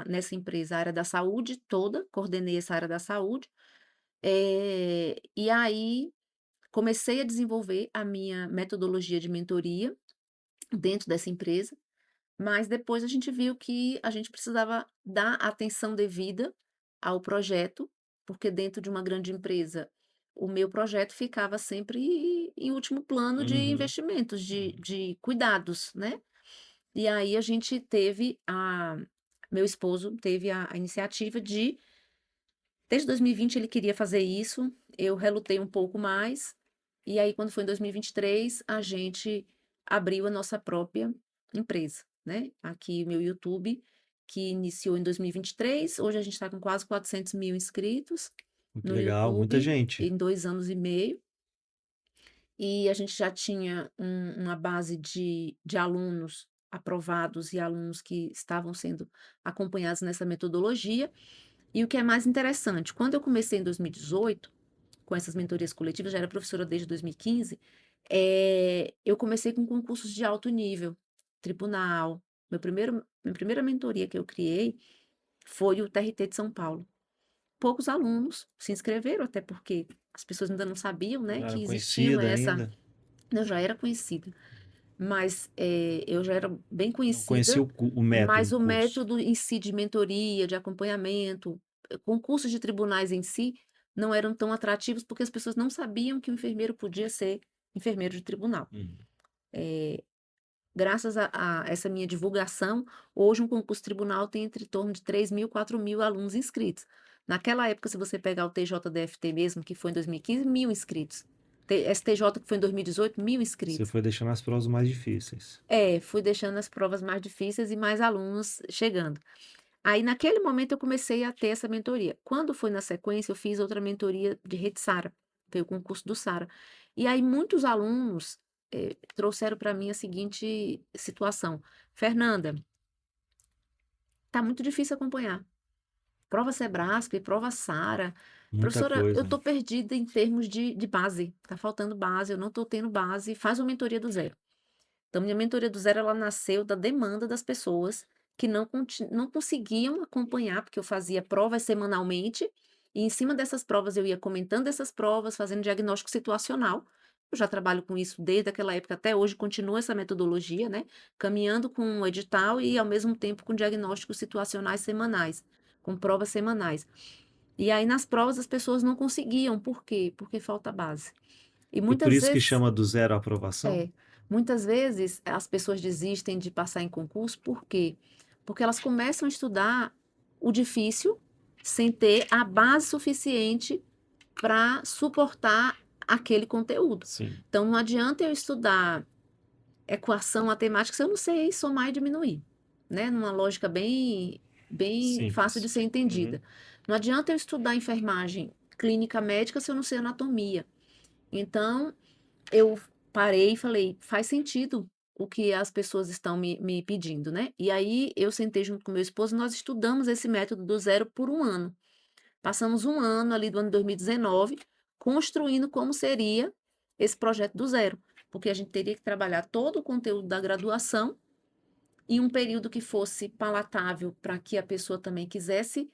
nessa empresa a área da saúde toda, coordenei essa área da saúde, e aí comecei a desenvolver a minha metodologia de mentoria dentro dessa empresa, mas depois a gente viu que a gente precisava dar atenção devida ao projeto, porque dentro de uma grande empresa, o meu projeto ficava sempre em último plano de Uhum. investimentos, de Uhum. de cuidados, né. E aí a gente teve a meu esposo teve a iniciativa de desde 2020 ele queria fazer isso, eu relutei um pouco mais, e aí quando foi em 2023, a gente abriu a nossa própria empresa, né, aqui meu YouTube, que iniciou em 2023, hoje a gente está com quase 400.000 inscritos Muito no legal, muita YouTube, gente. em 2 anos e meio, e a gente já tinha uma base de alunos aprovados e alunos que estavam sendo acompanhados nessa metodologia. E o que é mais interessante, quando eu comecei em 2018, com essas mentorias coletivas, já era professora desde 2015, eu comecei com concursos de alto nível, tribunal. Minha primeira mentoria que eu criei foi o TRT de São Paulo. Poucos alunos se inscreveram, até porque as pessoas ainda não sabiam, né, Não era que existiam conhecida essa. ainda, Eu já era conhecida, mas, eu já era bem não conhecia conhecida, o método, mas o o curso. método em si de mentoria, de acompanhamento, concursos de tribunais em si, não eram tão atrativos, porque as pessoas não sabiam que o enfermeiro podia ser enfermeiro de tribunal. Uhum. Graças a essa minha divulgação, hoje um concurso tribunal tem entre torno de 3.000, 4.000 alunos inscritos. Naquela época, se você pegar o TJDFT mesmo, que foi em 2015, 1.000 inscritos. STJ, que foi em 2018, 1.000 Você inscritos. foi deixando as provas mais difíceis. É, fui deixando as provas mais difíceis e mais alunos chegando. Aí, naquele momento, eu comecei a ter essa mentoria. Quando foi na sequência, eu fiz outra mentoria de Rede Sara, veio o concurso do Sara. E aí, muitos alunos trouxeram para mim a seguinte situação: Fernanda, tá muito difícil acompanhar. Prova Sebrasp, prova Sara. Muita Professora, eu coisa. tô perdida em termos de base. Tá faltando base, eu não tô tendo base. Faz uma mentoria do zero. Então, minha mentoria do zero, ela nasceu da demanda das pessoas que não conseguiam acompanhar, porque eu fazia provas semanalmente, e em cima dessas provas eu ia comentando essas provas, fazendo diagnóstico situacional. Eu já trabalho com isso desde aquela época até hoje, continua essa metodologia, né? Caminhando com o edital e, ao mesmo tempo, com diagnósticos situacionais semanais, com provas semanais. E aí, nas provas, as pessoas não conseguiam. Por quê? Porque falta base. E E por muitas isso que vezes chama do zero à aprovação? é, muitas vezes as pessoas desistem de passar em concurso, por quê? Porque elas começam a estudar o difícil sem ter a base suficiente para suportar aquele conteúdo. Sim. Então não adianta eu estudar equação matemática se eu não sei somar e diminuir, né? Numa lógica bem fácil de Simples. ser Uhum. entendida. Não adianta eu estudar enfermagem clínica médica se eu não sei anatomia. Então, eu parei e falei: "Faz sentido o que as pessoas estão me pedindo, né". E aí eu sentei junto com meu esposo e nós estudamos esse método do zero por um ano. Passamos um ano ali do ano 2019 construindo como seria esse projeto do zero, porque a gente teria que trabalhar todo o conteúdo da graduação em um período que fosse palatável para que a pessoa também quisesse,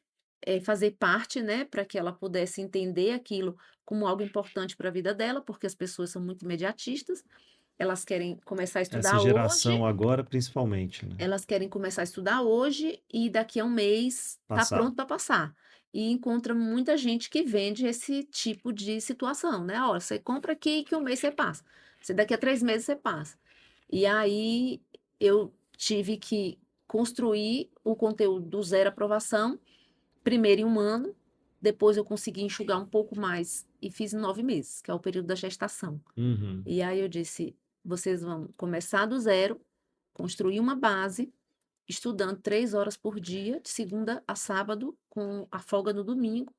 fazer parte, né, para que ela pudesse entender aquilo como algo importante para a vida dela, porque as pessoas são muito imediatistas, elas querem começar a Essa estudar hoje, geração agora, principalmente, né? elas querem começar a estudar hoje e daqui a um mês tá Passar. pronto para passar. E encontra muita gente que vende esse tipo de situação, né, "Olha, você compra aqui que um mês você passa, você daqui a 3 meses você passa". E aí eu tive que construir o conteúdo do zero aprovação, primeiro em um ano, depois eu consegui enxugar um pouco mais e fiz em 9 meses, que é o período da gestação. Uhum. E aí eu disse: "Vocês vão começar do zero, construir uma base, estudando 3 horas por dia, de segunda a sábado, com a folga no domingo,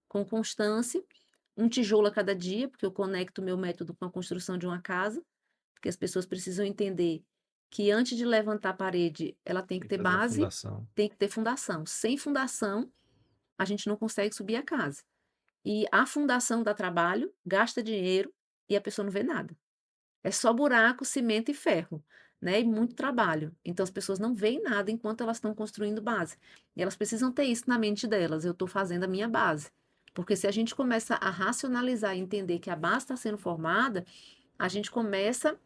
com constância, um tijolo a cada dia", porque eu conecto o meu método com a construção de uma casa, porque as pessoas precisam entender que antes de levantar a parede, ela tem que Tem que ter fazer a base, fundação. tem que ter fundação. Sem fundação, a gente não consegue subir a casa. E a fundação dá trabalho, gasta dinheiro e a pessoa não vê nada. É só buraco, cimento e ferro, né, e muito trabalho. Então as pessoas não veem nada enquanto elas estão construindo base. E elas precisam ter isso na mente delas: "Eu estou fazendo a minha base". Porque se a gente começa a racionalizar e entender que a base está sendo formada, a gente começa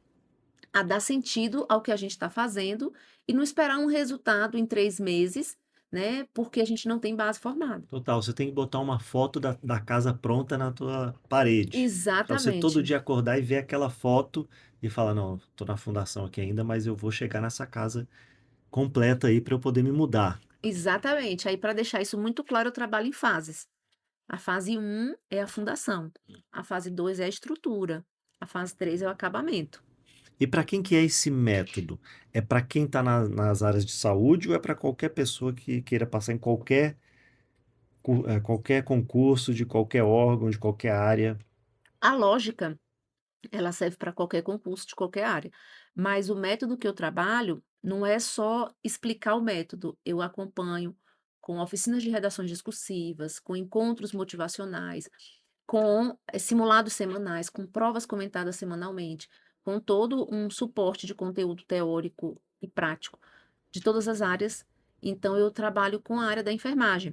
a dar sentido ao que a gente está fazendo e não esperar um resultado em 3 meses, né? Porque a gente não tem base formada. Total, você tem que botar uma foto da casa pronta na tua parede. Para você todo Exatamente. dia acordar e ver aquela foto e falar, não, tô na fundação aqui ainda, mas eu vou chegar nessa casa completa aí para eu poder me mudar. Exatamente. Aí, para deixar isso muito claro, eu trabalho em fases. A fase um é a fundação. A fase 2 é a estrutura. A fase 3 é o acabamento. E para quem que é esse método? É para quem está nas áreas de saúde ou é para qualquer pessoa que queira passar em qualquer concurso de qualquer órgão, de qualquer área? A lógica, ela serve para qualquer concurso de qualquer área. Mas o método que eu trabalho não é só explicar o método. Eu acompanho com oficinas de redações discursivas, com encontros motivacionais, com simulados semanais, com provas comentadas semanalmente, com todo um suporte de conteúdo teórico e prático de todas as áreas. Então, eu trabalho com a área da enfermagem.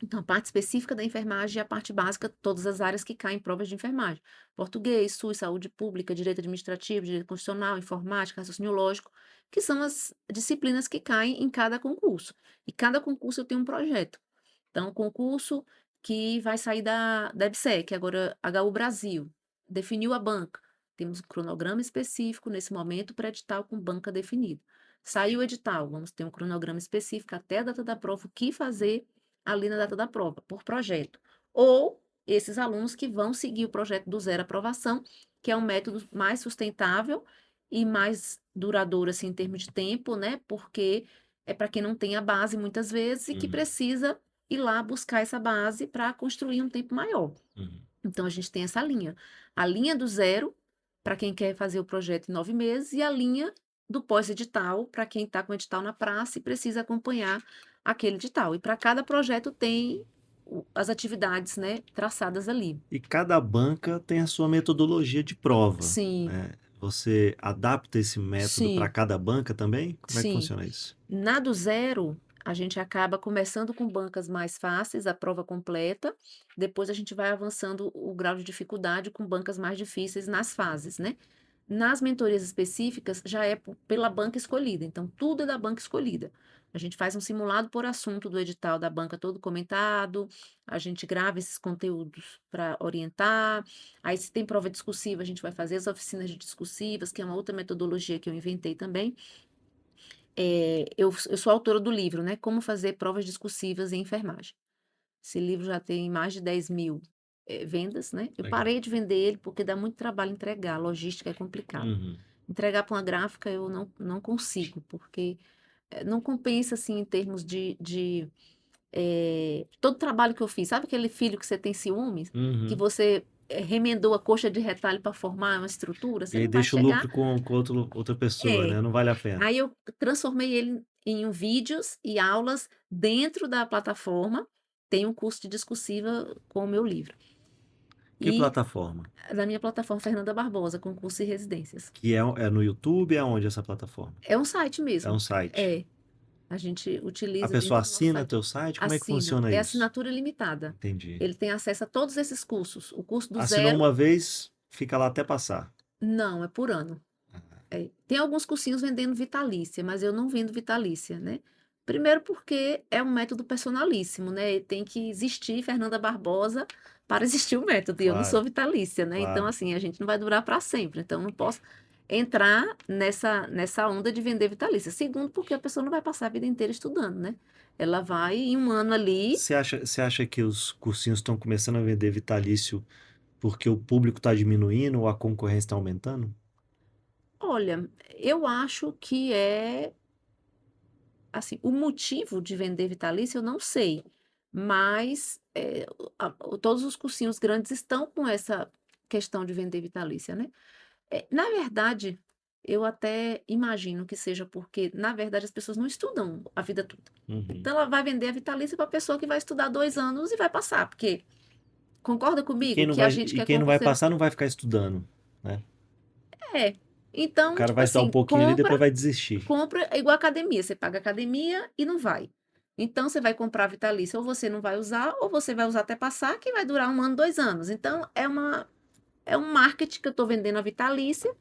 Então, a parte específica da enfermagem e a parte básica, todas as áreas que caem em provas de enfermagem. Português, SUS, saúde pública, direito administrativo, direito constitucional, informática, raciocínio lógico, que são as disciplinas que caem em cada concurso. E cada concurso eu tenho um projeto. Então, o concurso que vai sair da EBSERH, agora HU Brasil, definiu a banca. Temos um cronograma específico nesse momento para edital com banca definida. Saiu o edital, vamos ter um cronograma específico até a data da prova, o que fazer ali na data da prova, por projeto. Ou esses alunos que vão seguir o projeto do zero aprovação, que é um método mais sustentável e mais duradouro, assim, em termos de tempo, né? Porque é para quem não tem a base muitas vezes e que Uhum, precisa ir lá buscar essa base para construir um tempo maior. uhum, Então, a gente tem essa linha. A linha do zero, para quem quer fazer o projeto em 9 meses, e a linha do pós-edital, para quem está com o edital na praça e precisa acompanhar aquele edital. E para cada projeto tem as atividades, né, traçadas ali. E cada banca tem a sua metodologia de prova, Sim, né? Você adapta esse método para sim, cada banca também? Como é que sim. funciona isso? Na do zero, a gente acaba começando com bancas mais fáceis, a prova completa, depois a gente vai avançando o grau de dificuldade com bancas mais difíceis nas fases, né. Nas mentorias específicas, já é pela banca escolhida, então tudo é da banca escolhida. A gente faz um simulado por assunto do edital da banca todo comentado, a gente grava esses conteúdos para orientar, aí se tem prova discursiva, a gente vai fazer as oficinas de discursivas, que é uma outra metodologia que eu inventei também. Eu sou autora do livro, né, Como Fazer Provas Discursivas em Enfermagem. Esse livro já tem mais de 10.000 vendas, né. Eu Legal. parei de vender ele, porque dá muito trabalho entregar, a logística é complicado. Uhum. Entregar para uma gráfica eu não consigo, porque, não compensa, assim, em termos todo o trabalho que eu fiz. Sabe aquele filho que você tem ciúmes? Que Uhum. você, remendou a coxa de retalho para formar uma estrutura? E Você aí não vai deixa o chegar. lucro com outra pessoa, É. né? Não vale a pena. Aí eu transformei ele em vídeos e aulas dentro da plataforma. Tem um curso de discursiva com o meu livro. Que E plataforma? na minha plataforma Fernanda Barbosa, concurso e residências. Que é no YouTube? É onde essa plataforma? É um site É um mesmo. site. É, a gente A utiliza pessoa dentro do nosso assina site. teu site? Como é que Assina, funciona é isso? assinatura limitada. Entendi. Ele tem acesso a todos esses cursos. O curso do Assinou zero, uma vez, fica lá até passar. não, é por ano. É. Tem alguns cursinhos vendendo vitalícia, mas eu não vendo vitalícia, né. Primeiro porque é um método personalíssimo, né, e tem que existir Fernanda Barbosa para existir o método, e eu não sou Claro, vitalícia, né, então, claro. assim, a gente não vai durar para sempre, então não posso entrar nessa onda de vender vitalícia. Segundo, porque a pessoa não vai passar a vida inteira estudando, né. Ela vai em um ano ali. Você acha que os cursinhos estão começando a vender vitalício porque o público está diminuindo ou a concorrência está aumentando? Olha, eu acho que assim, o motivo de vender vitalício eu não sei, mas, todos os cursinhos grandes estão com essa questão de vender vitalícia, né. Na verdade, eu até imagino que seja porque, na verdade, as pessoas não estudam a vida toda. Uhum. Então ela vai vender a vitalícia para a pessoa que vai estudar 2 anos e vai passar, porque concorda comigo que a gente E que é quem não vai concurseiro. passar não vai ficar estudando, né? É. O Então, cara tipo vai estudar um assim, pouquinho ali e depois vai desistir. compra é igual academia, você paga academia e não vai. Então você vai comprar a vitalícia, ou você não vai usar, ou você vai usar até passar, que vai durar 1 ano, 2 anos. Então é um marketing que eu estou vendendo a vitalícia,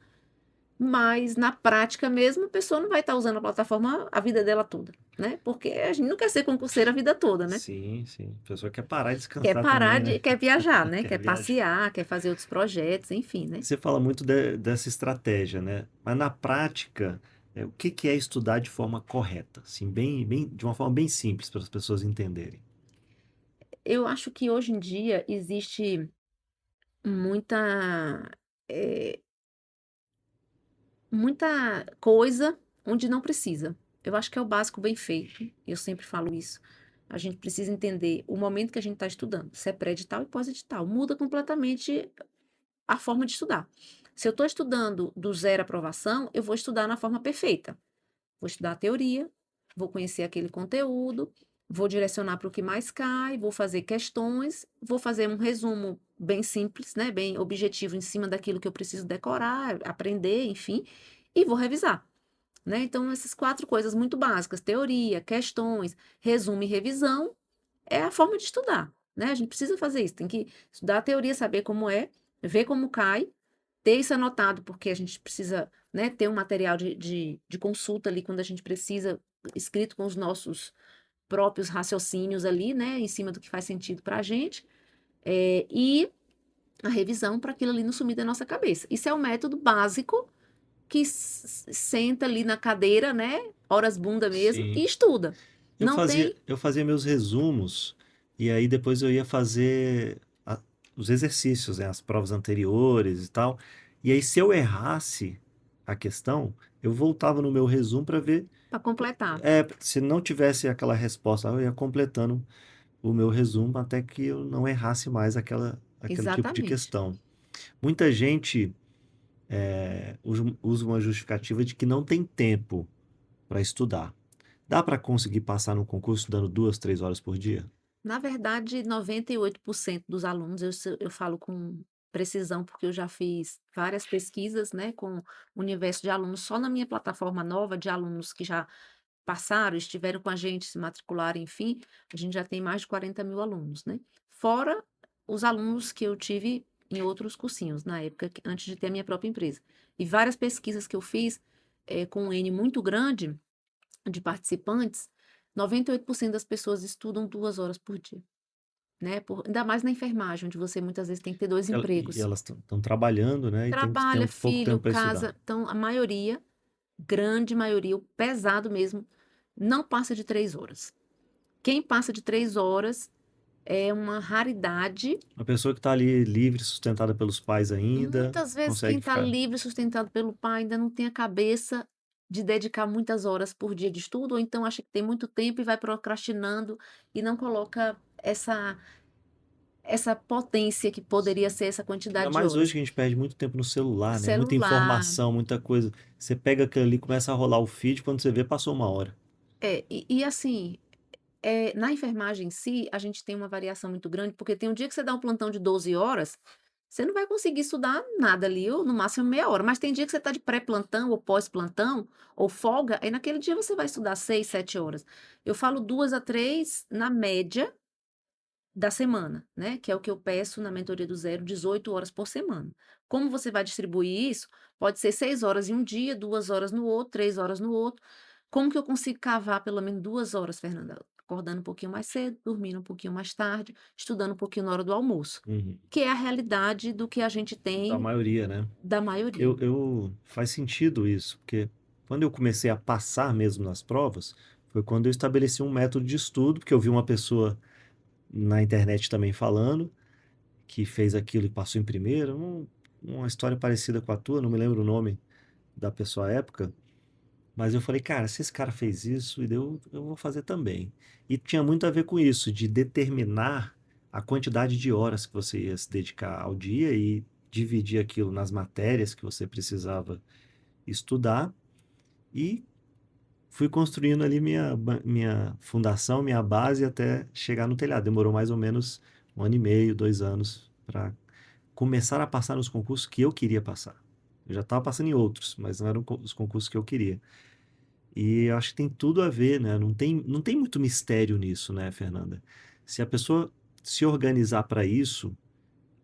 mas na prática mesmo a pessoa não vai estar usando a plataforma a vida dela toda. né? Porque a gente não quer ser concurseiro a vida toda, né? Sim, sim. A pessoa quer parar e Quer descansar parar também, de, né? quer viajar, né? Quer Quer viajar. passear, quer fazer outros projetos, enfim, né? Você fala muito dessa estratégia, né? Mas na prática, o que que é estudar de forma correta? Assim, de uma forma bem simples para as pessoas entenderem. Eu acho que hoje em dia existe muita, eh, muita coisa onde não precisa. Eu acho que é o básico bem feito, eu sempre falo isso. A gente precisa entender o momento que a gente está estudando, se é pré-edital e pós-edital. Muda completamente a forma de estudar. Se eu estou estudando do zero aprovação, eu vou estudar na forma perfeita. Vou estudar a teoria, vou conhecer aquele conteúdo, vou direcionar para o que mais cai, vou fazer questões, vou fazer um resumo bem simples, né, bem objetivo em cima daquilo que eu preciso decorar, aprender, enfim, e vou revisar, né? Então, essas quatro coisas muito básicas, teoria, questões, resumo e revisão, é a forma de estudar, né? A gente precisa fazer isso, tem que estudar a teoria, saber como é, ver como cai, ter isso anotado, porque a gente precisa, né, ter um material de consulta ali quando a gente precisa, escrito com os nossos próprios raciocínios ali, né, em cima do que faz sentido para a gente, e a revisão para aquilo ali não sumir da nossa cabeça. Isso é o método básico que senta ali na cadeira, né, horas bunda mesmo, Sim. e estuda. Não tem. Eu fazia meus resumos e aí depois eu ia fazer os exercícios, né, as provas anteriores e tal. E aí se eu errasse a questão, eu voltava no meu resumo para ver, Para completar. se não tivesse aquela resposta, eu ia completando o meu resumo até que eu não errasse mais aquele tipo de Exatamente. questão. Muita gente usa uma justificativa de que não tem tempo para estudar. Dá para conseguir passar no concurso estudando 2, 3 horas por dia? Na verdade, 98% dos alunos, eu falo com precisão, porque eu já fiz várias pesquisas, né, com o universo de alunos, só na minha plataforma nova, de alunos que já passaram, estiveram com a gente, se matricularam, enfim, a gente já tem mais de 40.000 alunos, né? Fora os alunos que eu tive em outros cursinhos, na época, antes de ter a minha própria empresa. E várias pesquisas que eu fiz, com um N muito grande de participantes, 98% das pessoas estudam 2 horas por dia, né, ainda mais na enfermagem, onde você muitas vezes tem que ter 2 E empregos. elas estão trabalhando, né? E tem que ter Trabalha, um pouco filho, tempo para estudar. casa, então a maioria, grande maioria, o pesado mesmo, não passa de 3 horas. Quem passa de 3 horas é uma raridade. Uma pessoa que está ali livre, sustentada pelos pais ainda, Muitas vezes quem consegue está ficar. livre, sustentado pelo pai, ainda não tem a cabeça de dedicar muitas horas por dia de estudo, ou então acha que tem muito tempo e vai procrastinando e não coloca essa potência que poderia ser essa Ainda quantidade de mais hoje horas. que a gente perde muito tempo no celular, né? Muita Celular, informação, muita coisa. Você pega aquilo ali, começa a rolar o feed, quando você vê, passou 1 hora. e assim, na enfermagem em si, a gente tem uma variação muito grande, porque tem um dia que você dá um plantão de 12 horas, você não vai conseguir estudar nada ali, ou no máximo meia hora, mas tem dia que você está de pré-plantão ou pós-plantão, ou folga, aí naquele dia você vai estudar 6, 7 horas. Eu falo 2 a 3 na média da semana, né, que é o que eu peço na mentoria do zero, 18 horas por semana. Como você vai distribuir isso? Pode ser 6 horas em um dia, 2 horas no outro, 3 horas no outro. Como que eu consigo cavar pelo menos 2 horas, Fernanda? Acordando um pouquinho mais cedo, dormindo um pouquinho mais tarde, estudando um pouquinho na hora do almoço, Uhum. que é a realidade do que a gente Da tem maioria, né? da maioria. Faz sentido isso, porque quando eu comecei a passar mesmo nas provas, foi quando eu estabeleci um método de estudo, porque eu vi uma pessoa na internet também falando, que fez aquilo e passou em primeiro, uma história parecida com a tua, não me lembro o nome da pessoa à época, mas eu falei, cara, se esse cara fez isso, eu vou fazer também. E tinha muito a ver com isso, de determinar a quantidade de horas que você ia se dedicar ao dia e dividir aquilo nas matérias que você precisava estudar e fui construindo ali minha fundação, minha base até chegar no telhado. Demorou mais ou menos 1 ano e meio, 2 anos para começar a passar nos concursos que eu queria passar. Eu já estava passando em outros, mas não eram os concursos que eu queria. E eu acho que tem tudo a ver, né? Não tem muito mistério nisso, né, Fernanda? Se a pessoa se organizar para isso,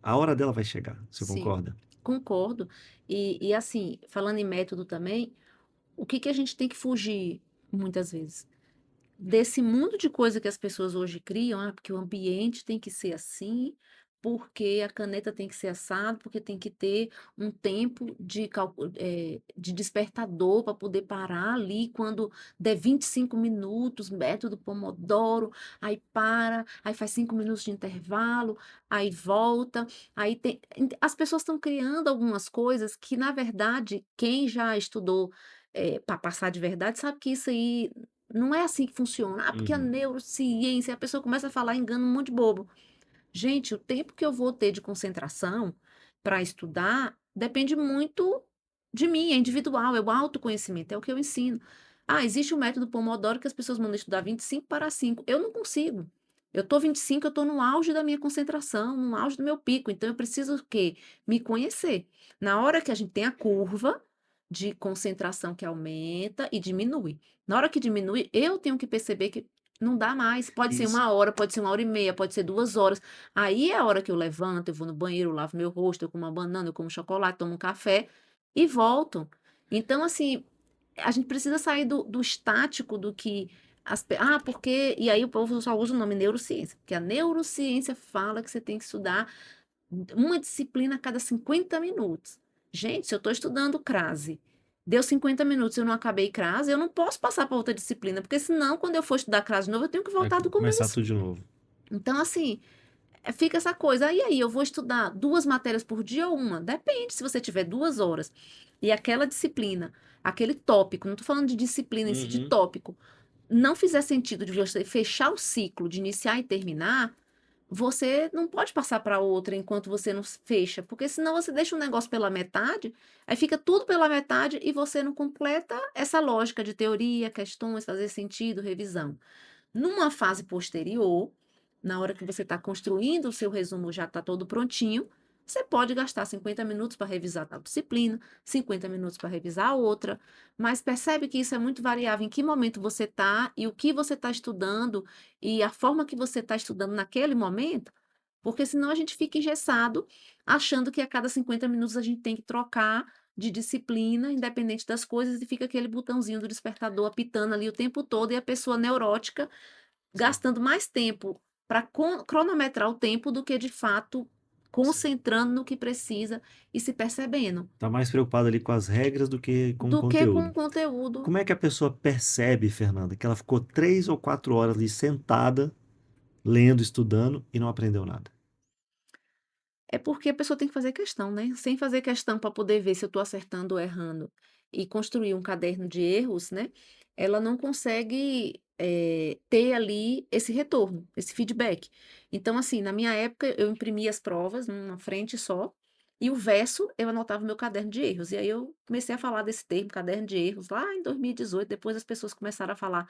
a hora dela vai chegar. Você Sim, concorda? concordo. E assim, falando em método também, o que que a gente tem que fugir muitas vezes? desse mundo de coisa que as pessoas hoje criam, porque o ambiente tem que ser assim, porque a caneta tem que ser assado, porque tem que ter um tempo de despertador para poder parar ali quando der 25 minutos, método Pomodoro, aí para, aí faz 5 minutos de intervalo, aí volta, aí tem as pessoas estão criando algumas coisas que, na verdade, quem já estudou, para passar de verdade, sabe que isso aí não é assim que funciona. Porque a Uhum. neurociência, a pessoa começa a falar, engana um monte de bobo. Gente, o tempo que eu vou ter de concentração para estudar depende muito de mim, é individual, é o autoconhecimento, é o que eu ensino. Ah, existe o método Pomodoro que as pessoas mandam estudar 25 para 5. Eu não consigo. Eu estou 25, eu estou no auge da minha concentração, no auge do meu pico. Então, eu preciso o quê? Me conhecer. Na hora que a gente tem a curva de concentração que aumenta e diminui. Na hora que diminui, eu tenho que perceber que não dá mais. Pode ser Isso. 1 hora, pode ser 1 hora e meia, pode ser 2 horas. Aí é a hora que eu levanto, eu vou no banheiro, eu lavo meu rosto, eu como uma banana, eu como chocolate, tomo um café e volto. Então, assim, a gente precisa sair do estático do que porque. E aí o povo só usa o nome neurociência, porque a neurociência fala que você tem que estudar uma disciplina a cada 50 minutos. Gente, se eu estou estudando crase, deu 50 minutos e eu não acabei crase, eu não posso passar para outra disciplina, porque senão, quando eu for estudar crase de novo, eu tenho que Vai voltar do começar começo. tudo de novo. Então, assim, fica essa coisa. Aí, eu vou estudar 2 matérias por dia ou uma? Depende, se você tiver 2 horas e aquela disciplina, aquele tópico, não estou falando de disciplina em si, de Uhum. tópico, não fizer sentido de você fechar o ciclo, de iniciar e terminar, você não pode passar para outra enquanto você não fecha, porque senão você deixa o negócio pela metade, aí fica tudo pela metade e você não completa essa lógica de teoria, questões, fazer sentido, revisão. Numa fase posterior, na hora que você está construindo o seu resumo, já está todo prontinho, você pode gastar 50 minutos para revisar tal disciplina, 50 minutos para revisar a outra, mas percebe que isso é muito variável em que momento você está e o que você está estudando e a forma que você está estudando naquele momento, porque senão a gente fica engessado, achando que a cada 50 minutos a gente tem que trocar de disciplina, independente das coisas, e fica aquele botãozinho do despertador apitando ali o tempo todo e a pessoa neurótica Sim, gastando mais tempo para cronometrar o tempo do que de fato sim. concentrando no que precisa e se percebendo, Tá mais preocupado ali com as regras do que com o do que com conteúdo. o conteúdo. Como é que a pessoa percebe, Fernanda, que ela ficou 3 ou 4 horas ali sentada, lendo, estudando e não aprendeu nada? É porque a pessoa tem que fazer questão, né? Sem fazer questão para poder ver se eu estou acertando ou errando e construir um caderno de erros, né? Ela não consegue ter ali esse retorno, esse feedback. Então, assim, na minha época, eu imprimia as provas numa frente só, e o verso eu anotava no meu caderno de erros. E aí eu comecei a falar desse termo, caderno de erros, lá em 2018. Depois as pessoas começaram a falar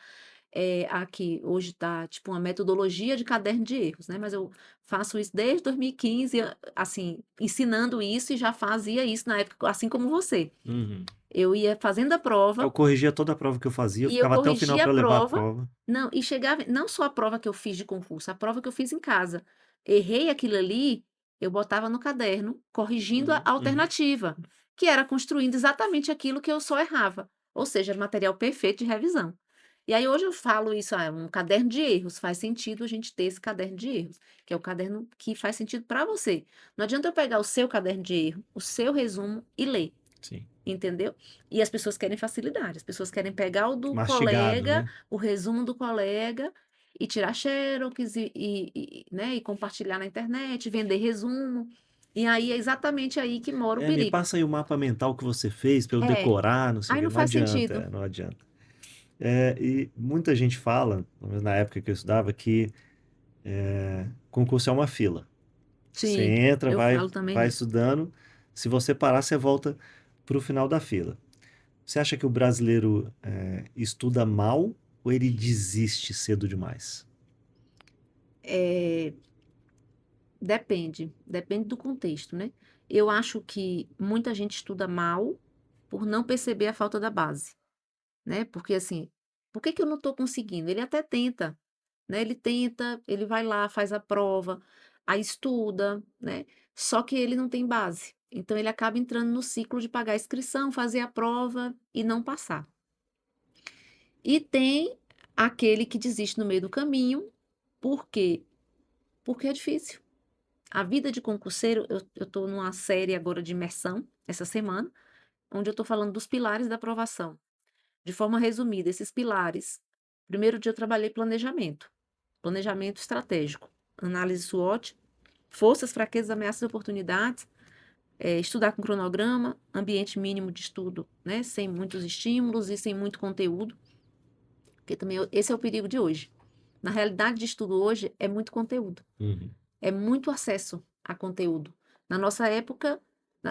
aqui hoje está tipo uma metodologia de caderno de erros, né, mas eu faço isso desde 2015, assim, ensinando isso e já fazia isso na época, assim como você. Uhum. Eu ia fazendo a Eu prova corrigia toda a prova que eu fazia, eu e eu ficava até o final corrigia a para levar a prova prova. não, e chegava não só a prova que eu fiz de concurso, a prova que eu fiz em casa. Errei aquilo ali, eu botava no caderno, corrigindo a Uhum, uhum. alternativa, que era construindo exatamente aquilo que eu só errava, ou seja, material perfeito de revisão. E aí hoje eu falo isso, é um caderno de erros, faz sentido a gente ter esse caderno de erros, que é o caderno que faz sentido para você. Não adianta eu pegar o seu caderno de erro, o seu resumo e ler, Sim. entendeu? E as pessoas querem facilidade, as pessoas querem pegar o do Mastigado, colega, né? o resumo do colega e tirar xerox né, e compartilhar na internet, vender resumo. E aí é exatamente aí que mora o É, me perigo. passa aí o mapa mental que você fez para eu É, decorar, não sei o aí quê. não Não faz adianta, sentido. não adianta. E muita gente fala, pelo menos na época que eu estudava, que concurso é uma fila. Você Sim, entra, eu vai, falo também vai isso. estudando. Se você parar, você volta para o final da fila. Você acha que o brasileiro estuda mal ou ele desiste cedo demais? É, depende do contexto, né. Eu acho que muita gente estuda mal, por não perceber a falta da base, né, porque assim, por que que eu não estou conseguindo? Ele até tenta, né, ele tenta, ele vai lá, faz a prova, aí estuda, né, só que ele não tem base, então ele acaba entrando no ciclo de pagar a inscrição, fazer a prova e não passar. E tem aquele que desiste no meio do caminho. Por quê? Porque é difícil. A vida de concurseiro, eu estou numa série agora de imersão, essa semana, onde eu estou falando dos pilares da aprovação. De forma resumida, esses pilares, primeiro dia eu trabalhei planejamento, planejamento estratégico, análise SWOT, forças, fraquezas, ameaças e oportunidades, estudar com cronograma, ambiente mínimo de estudo, né, sem muitos estímulos e sem muito conteúdo, porque também esse é o perigo de hoje. Na realidade de estudo hoje é muito conteúdo. Uhum. É muito acesso a conteúdo. Na nossa época,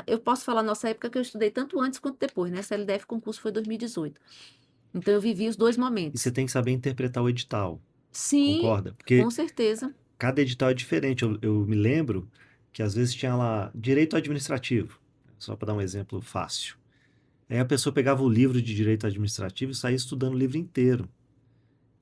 eu posso falar nossa época que eu estudei tanto antes quanto depois, né? Essa LDF concurso foi 2018. Então eu vivi os dois E momentos. você tem que saber interpretar o edital, Sim, concorda? com Porque certeza. cada edital é diferente. Eu me lembro que às vezes tinha lá direito administrativo, só para dar um exemplo fácil. Aí a pessoa pegava o livro de direito administrativo e saía estudando o livro inteiro.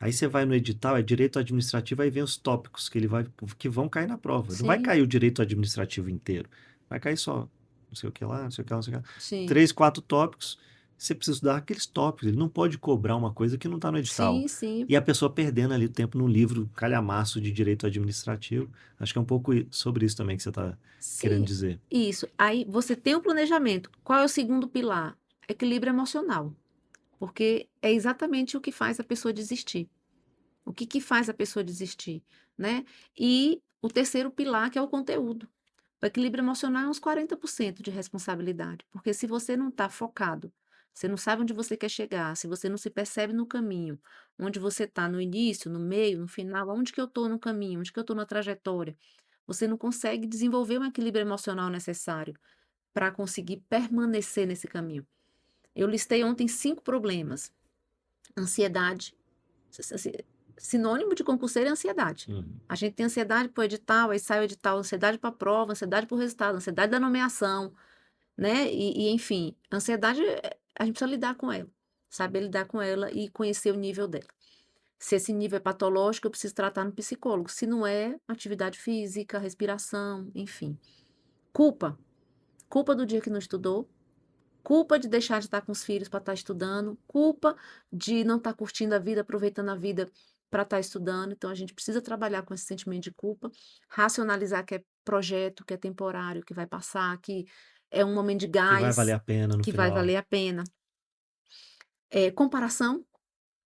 Aí você vai no edital, é direito administrativo, aí vem os tópicos que vão cair na prova. Não vai Sim, cair o direito administrativo inteiro. Vai cair só não sei o que lá, não sei o que lá, não sei o que lá. sim, 3, 4 tópicos. Você precisa estudar aqueles tópicos. Ele não pode cobrar uma coisa que não está no edital. sim, sim, E a pessoa perdendo ali o tempo num livro calhamaço de direito administrativo. Acho que é um pouco sobre isso também que você está querendo sim. dizer. Isso. Aí você tem o planejamento. Qual é o segundo pilar? Equilíbrio emocional. Porque é exatamente o que faz a pessoa desistir. O que faz a pessoa desistir, né? E o terceiro pilar, que é o conteúdo. O equilíbrio emocional é uns 40% de responsabilidade, porque se você não está focado, você não sabe onde você quer chegar, se você não se percebe no caminho, onde você está no início, no meio, no final, onde que eu estou no caminho, onde que eu estou na trajetória, você não consegue desenvolver um equilíbrio emocional necessário para conseguir permanecer nesse caminho. Eu listei ontem 5 problemas. Ansiedade, sinônimo de concurseiro é ansiedade. Uhum. A gente tem ansiedade para o edital, aí sai o edital, ansiedade para a prova, ansiedade para o resultado, ansiedade da nomeação, né? Enfim, ansiedade, a gente precisa lidar com ela, saber lidar com ela e conhecer o nível dela. Se esse nível é patológico, eu preciso tratar no psicólogo. Se não é, atividade física, respiração, enfim. Culpa. Culpa do dia que não estudou, culpa de deixar de estar com os filhos para estar estudando, culpa de não estar curtindo a vida, aproveitando a vida para estar estudando. Então a gente precisa trabalhar com esse sentimento de culpa, racionalizar que é projeto, que é temporário, que vai passar, que é um momento de Que vai valer gás, a pena no que vai final. valer a pena. Comparação,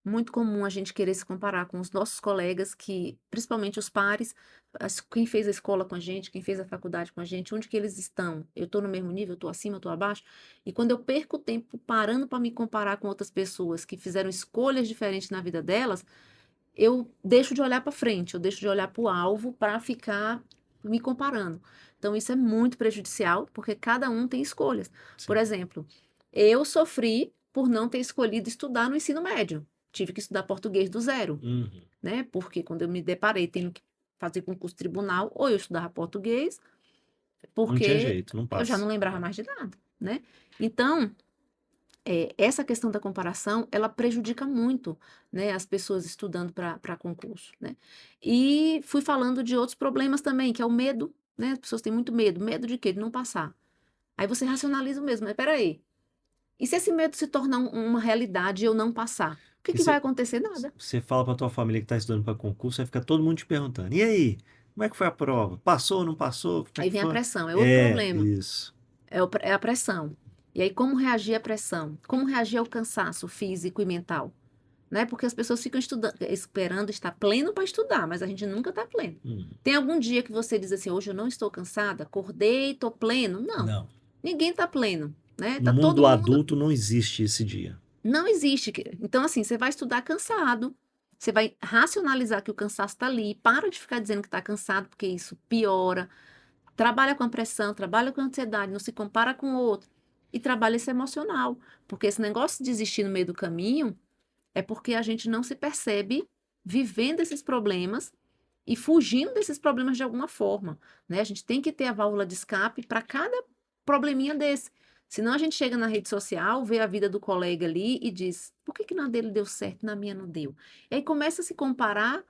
muito comum a gente querer se comparar com os nossos colegas que, principalmente os pares, quem fez a escola com a gente, quem fez a faculdade com a gente, onde que eles estão? Eu estou no mesmo nível, eu estou acima, eu estou abaixo? E quando eu perco tempo parando para me comparar com outras pessoas que fizeram escolhas diferentes na vida delas, eu deixo de olhar para frente, eu deixo de olhar para o alvo para ficar me comparando. Então isso é muito prejudicial, porque cada um tem escolhas. Por Sim. exemplo, eu sofri por não ter escolhido estudar no ensino médio. Tive que estudar português do zero, Uhum. né? Porque quando eu me deparei tendo que fazer concurso tribunal, ou eu estudava português, Não tinha porque jeito, não eu já não passa. lembrava mais de nada, né? Então, essa questão da comparação, ela prejudica muito, né, as pessoas estudando para concurso, né. E fui falando de outros problemas também, que é o medo, né, as pessoas têm muito medo. Medo de quê? De não passar. Aí você racionaliza mesmo, mas espera aí, e se esse medo se tornar uma realidade e eu não passar? O que E que vai acontecer? Nada. você fala para tua família que está estudando para concurso, aí fica todo mundo te perguntando: e aí? Como é que foi a prova? Passou, não passou? Como é Aí que vem a foi? pressão, é outro É, problema, isso. é a pressão. E aí como reagir à pressão? Como reagir ao cansaço físico e mental? Né? Porque as pessoas ficam estudando, esperando estar pleno para estudar, mas a gente nunca está pleno. Hum. Tem algum dia que você diz assim, hoje eu não estou cansada, acordei, estou pleno? Não, Não. ninguém está pleno, né? No Tá todo mundo mundo, adulto não existe esse dia. não existe. Então assim, você vai estudar cansado, você vai racionalizar que o cansaço está ali, para de ficar dizendo que está cansado, porque isso piora. Trabalha com a pressão, trabalha com a ansiedade, não se compara com o outro. E trabalha esse emocional, porque esse negócio de desistir no meio do caminho é porque a gente não se percebe vivendo esses problemas e fugindo desses problemas de alguma forma, né? A gente tem que ter a válvula de escape para cada probleminha desse. Senão a gente chega na rede social, vê a vida do colega ali e diz: por que na dele deu certo e na minha não deu? E aí começa a se comparar,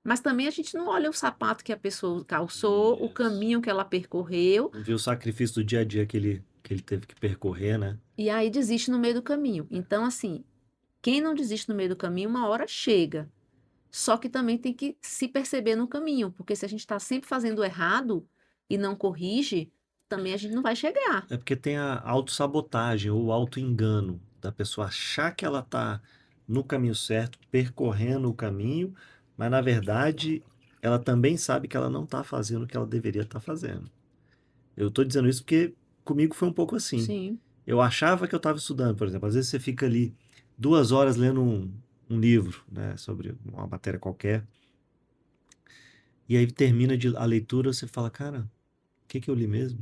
mas também a gente não olha o sapato que a pessoa calçou, o Isso. caminho que ela percorreu, Não viu o sacrifício do dia a dia que ele teve que percorrer, né? e aí desiste no meio do caminho. Então, assim, Quem não desiste no meio do caminho, uma hora chega. Só que também tem que se perceber no caminho, porque se a gente está sempre fazendo errado e não corrige, também a gente não vai chegar. É porque tem a autossabotagem ou auto-engano da pessoa achar que ela tá no caminho certo, percorrendo o caminho, mas na verdade ela também sabe que ela não tá fazendo o que ela deveria estar fazendo. Eu tô dizendo isso porque comigo foi um pouco assim. Sim. Eu achava que eu estava estudando, por exemplo. Às vezes você fica ali 2 horas lendo um livro, né, sobre uma matéria qualquer, e aí termina a leitura, você fala, cara, o que que eu li mesmo?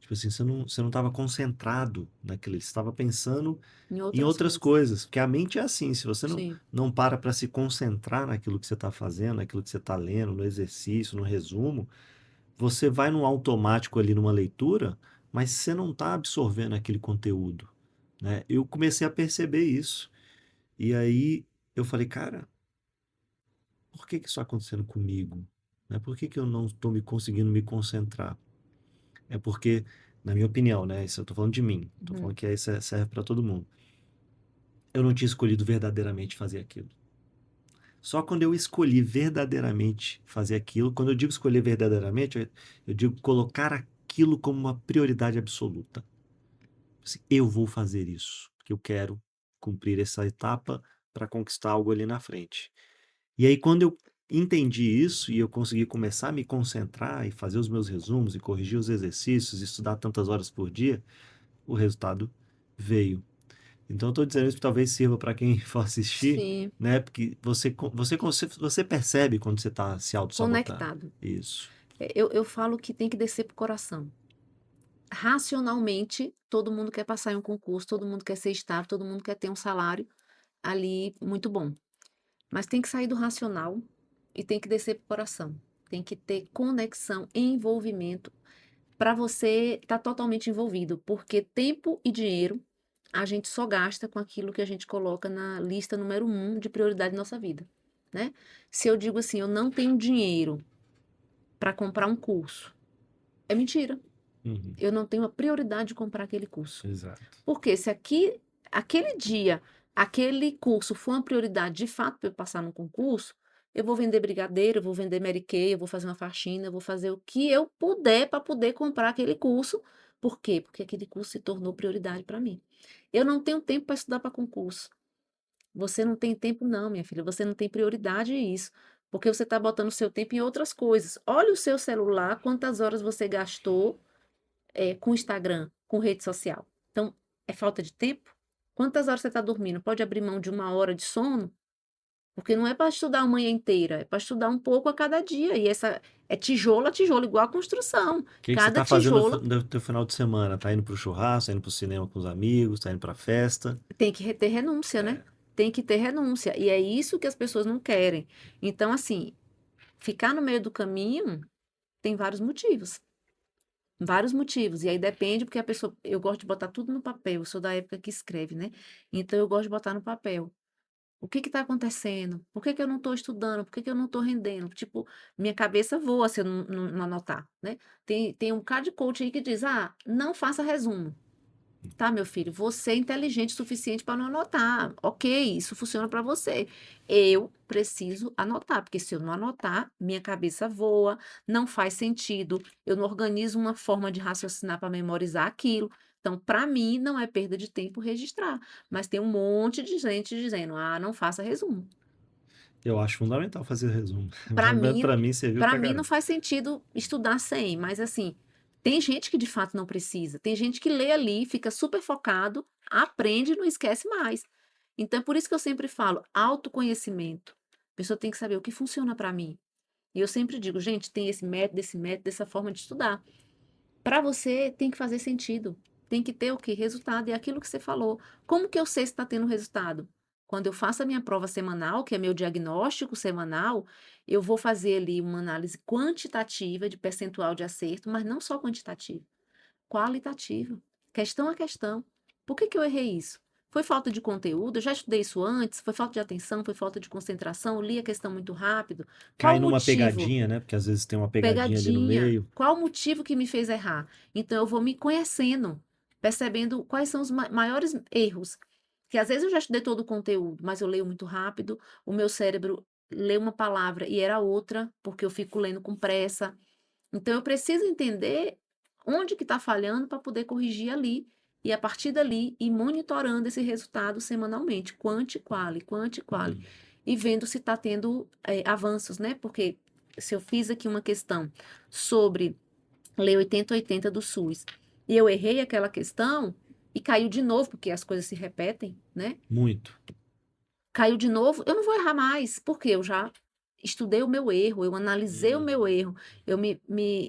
Tipo assim, você não estava concentrado naquilo, você estava pensando Em em outras outras coisas. coisas, porque a mente é assim, se você não, Sim. não para se concentrar naquilo que você está fazendo, naquilo que você está lendo, no exercício, no resumo, você vai num automático ali numa leitura, mas você não está absorvendo aquele conteúdo, né? Eu comecei a perceber isso, e aí eu falei, cara, por que que isso está acontecendo comigo? Né? Por que que eu não estou me conseguindo me concentrar? É porque, na minha opinião, né? Isso eu tô falando de mim. Tô falando Uhum. que isso serve para todo mundo. Eu não tinha escolhido verdadeiramente fazer aquilo. Só quando eu escolhi verdadeiramente fazer aquilo, quando eu digo escolher verdadeiramente, eu digo colocar aquilo como uma prioridade absoluta. Assim, eu vou fazer isso, porque eu quero cumprir essa etapa para conquistar algo ali na frente. E aí, quando eu entendi isso e eu consegui começar a me concentrar e fazer os meus resumos e corrigir os exercícios, estudar tantas horas por dia, o resultado veio. Então, eu estou dizendo isso que talvez sirva para quem for assistir, Sim. né? Porque você percebe quando você está se auto-sabotando. Conectado. Isso. Eu falo que tem que descer pro coração. Racionalmente, todo mundo quer passar em um concurso, todo mundo quer ser estável, todo mundo quer ter um salário ali muito bom. Mas tem que sair do racional e tem que descer pro coração. Tem que ter conexão e envolvimento para você estar totalmente envolvido, porque tempo e dinheiro a gente só gasta com aquilo que a gente coloca na lista número 1 de prioridade da nossa vida, né. Se eu digo assim: "Eu não tenho dinheiro para comprar um curso", é mentira. Uhum. Eu não tenho a prioridade de comprar aquele curso. Exato. Porque se aquele dia, aquele curso for uma prioridade de fato para eu passar no concurso, eu vou vender brigadeiro, eu vou vender Mary Kay, eu vou fazer uma faxina, eu vou fazer o que eu puder para poder comprar aquele curso. Por quê? Porque aquele curso se tornou prioridade para mim. Eu não tenho tempo para estudar para concurso. Você não tem tempo não, minha filha, você não tem prioridade isso, porque você está botando o seu tempo em outras coisas. Olha o seu celular, quantas horas você gastou com Instagram, com rede social. Então, é falta de tempo? Quantas horas você está dormindo? Pode abrir mão de 1 hora de sono? Porque não é para estudar a manhã inteira, é para estudar um pouco a cada dia. E essa é tijolo a tijolo, igual a construção. O que que você Cada está fazendo tijolo no teu final de semana? Tá indo pro churrasco, tá indo pro cinema com os amigos, tá indo pra festa? tem que ter renúncia, né? Tem que ter renúncia. E é isso que as pessoas não querem. Então, assim, ficar no meio do caminho tem vários motivos. Vários motivos. E aí depende, porque a pessoa. Eu gosto de botar tudo no papel. Eu sou da época que escreve, né? Então eu gosto de botar no papel. O que está acontecendo? Por que que eu não estou estudando? Por que que eu não estou rendendo? Tipo, minha cabeça voa se eu não anotar, né? Tem um bocado de coach aí que diz: ah, não faça resumo. Tá, meu filho, você é inteligente o suficiente para não anotar. Ok, isso funciona para você. Eu preciso anotar, porque se eu não anotar, minha cabeça voa, não faz sentido. Eu não organizo uma forma de raciocinar para memorizar aquilo. Então, para mim, não é perda de tempo registrar. Mas tem um monte de gente dizendo: ah, não faça resumo. Eu acho fundamental fazer resumo. Para mim, Para mim serviu para pra mim não caramba. faz sentido estudar sem, mas assim, tem gente que de fato não precisa, tem gente que lê ali, fica super focado, aprende e não esquece mais. Então é por isso que eu sempre falo, autoconhecimento. A pessoa tem que saber o que funciona para mim. E eu sempre digo, gente, tem esse método, essa forma de estudar. Para você tem que fazer sentido. Tem que ter o quê? Resultado. É aquilo que você falou. Como que eu sei se está tendo resultado? Quando eu faço a minha prova semanal, que é meu diagnóstico semanal, eu vou fazer ali uma análise quantitativa de percentual de acerto, mas não só quantitativa, qualitativa. Questão a questão. Por que que eu errei isso? Foi falta de conteúdo? Eu já estudei isso antes? Foi falta de atenção? Foi falta de concentração? Eu li a questão muito rápido? Qual Cai o numa motivo? pegadinha, né? Porque às vezes tem uma pegadinha ali no Pegadinha. meio. Qual o motivo que me fez errar? Então eu vou me conhecendo, percebendo quais são os maiores erros. Que às vezes eu já estudei todo o conteúdo, mas eu leio muito rápido, o meu cérebro lê uma palavra e era outra, porque eu fico lendo com pressa. Então eu preciso entender onde que está falhando para poder corrigir ali, e a partir dali ir monitorando esse resultado semanalmente, quanti, quali, Uhum. e vendo se está tendo avanços, né? Porque se eu fiz aqui uma questão sobre Lei 8080 do SUS, e eu errei aquela questão e caiu de novo, porque as coisas se repetem, né? Muito. Caiu de novo, eu não vou errar mais, porque eu já estudei o meu erro, eu analisei o meu Uhum. erro, eu me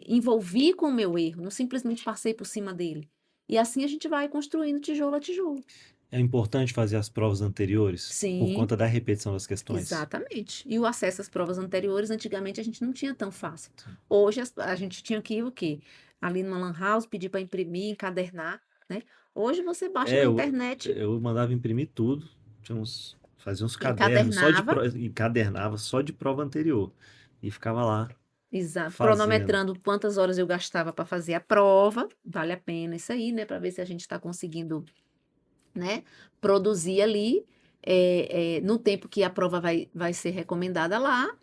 envolvi com o meu erro, não simplesmente passei por cima dele. E assim a gente vai construindo tijolo a tijolo. É importante fazer as provas anteriores por Sim, conta da repetição das questões. exatamente. E o acesso às provas anteriores, antigamente a gente não tinha tão fácil. Hoje a gente tinha que ir o quê? Ali numa lan house, pedir para imprimir, encadernar, né? Hoje você baixa É, na eu, internet, eu mandava imprimir tudo, fazia uns cadernos, encadernava. encadernava só de prova anterior. E ficava lá Exato, fazendo. cronometrando quantas horas eu gastava para fazer a prova, vale a pena isso aí, né, para ver se a gente está conseguindo, né, produzir ali, no tempo que a prova vai ser recomendada lá,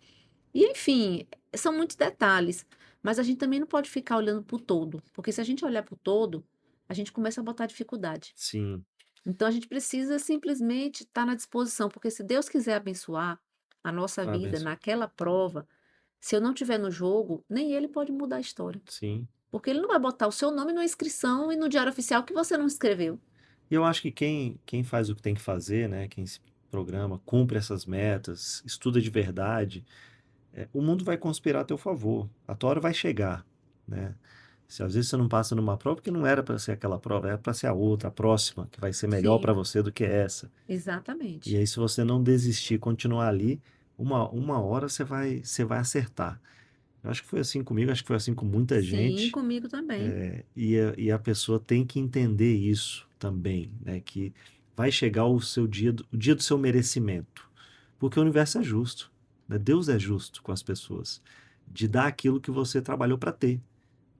e enfim, são muitos detalhes, mas a gente também não pode ficar olhando para o todo, porque se a gente olhar para o todo, a gente começa a botar dificuldade. Sim, Então a gente precisa simplesmente estar na disposição, porque se Deus quiser abençoar a nossa vai vida abençoar. naquela prova, se eu não tiver no jogo, nem ele pode mudar a história. Sim. Porque ele não vai botar o seu nome numa inscrição e no diário oficial que você não escreveu. E eu acho que quem faz o que tem que fazer, né? Quem se programa, cumpre essas metas, estuda de verdade, o mundo vai conspirar a teu favor. A tua hora vai chegar, né? Se às vezes você não passa numa prova, porque não era para ser aquela prova, era para ser a outra, a próxima, que vai ser melhor para Sim, você do que essa. E exatamente. aí, se você não desistir, continuar ali, uma hora você vai acertar. Eu acho que foi assim comigo, acho que foi assim com muita Sim, gente. comigo também. E a pessoa tem que entender isso também, né? Que vai chegar o dia do seu merecimento. Porque o universo é justo, né? Deus é justo com as pessoas. De dar aquilo que você trabalhou para ter.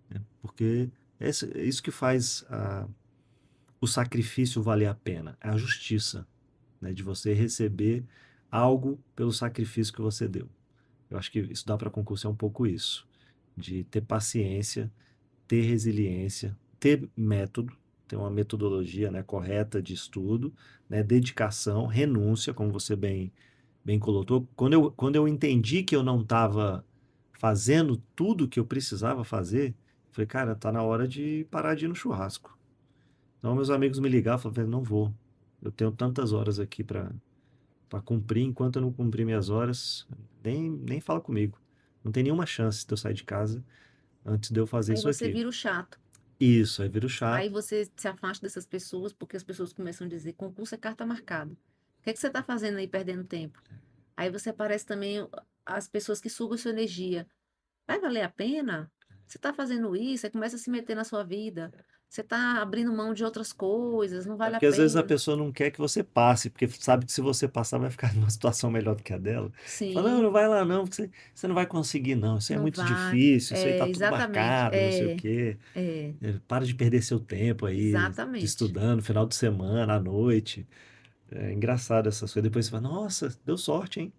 Né? Porque é isso que faz o sacrifício valer a pena. É a justiça, né? De você receber algo pelo sacrifício que você deu. Eu acho que isso dá para concurso é um pouco isso. De ter paciência, ter resiliência, ter método, ter uma metodologia, né, correta de estudo, né, dedicação, renúncia, como você bem colocou. Quando eu entendi que eu não estava fazendo tudo que eu precisava fazer, falei, cara, tá na hora de parar de ir no churrasco. Então, meus amigos me ligavam, falavam, não vou. Eu tenho tantas horas aqui para cumprir, enquanto eu não cumprir minhas horas, nem fala comigo. Não tem nenhuma chance de eu sair de casa antes de eu fazer Aí isso você aqui. vira o chato. Isso, aí vira o Aí chato. você se afasta dessas pessoas, porque as pessoas começam a dizer: concurso é carta marcada. O que é que você está fazendo aí perdendo tempo? Aí você aparece também as pessoas que sugam sua energia. Vai valer a pena? Você está fazendo isso, aí começa a se meter na sua vida. Você está abrindo mão de outras coisas, não É vale a porque às vezes a pena. pessoa não quer que você passe, porque sabe que se você passar vai ficar numa situação melhor do que a dela. Fala, não, Sim, não vai lá não, porque você não vai conseguir não, isso aí é não muito vai. difícil, isso aí É, tá tudo exatamente. marcado, não sei o quê. É, Para de perder seu tempo aí exatamente. estudando, final de semana, à noite. É engraçado essas coisas. Depois você fala, nossa, deu sorte, hein?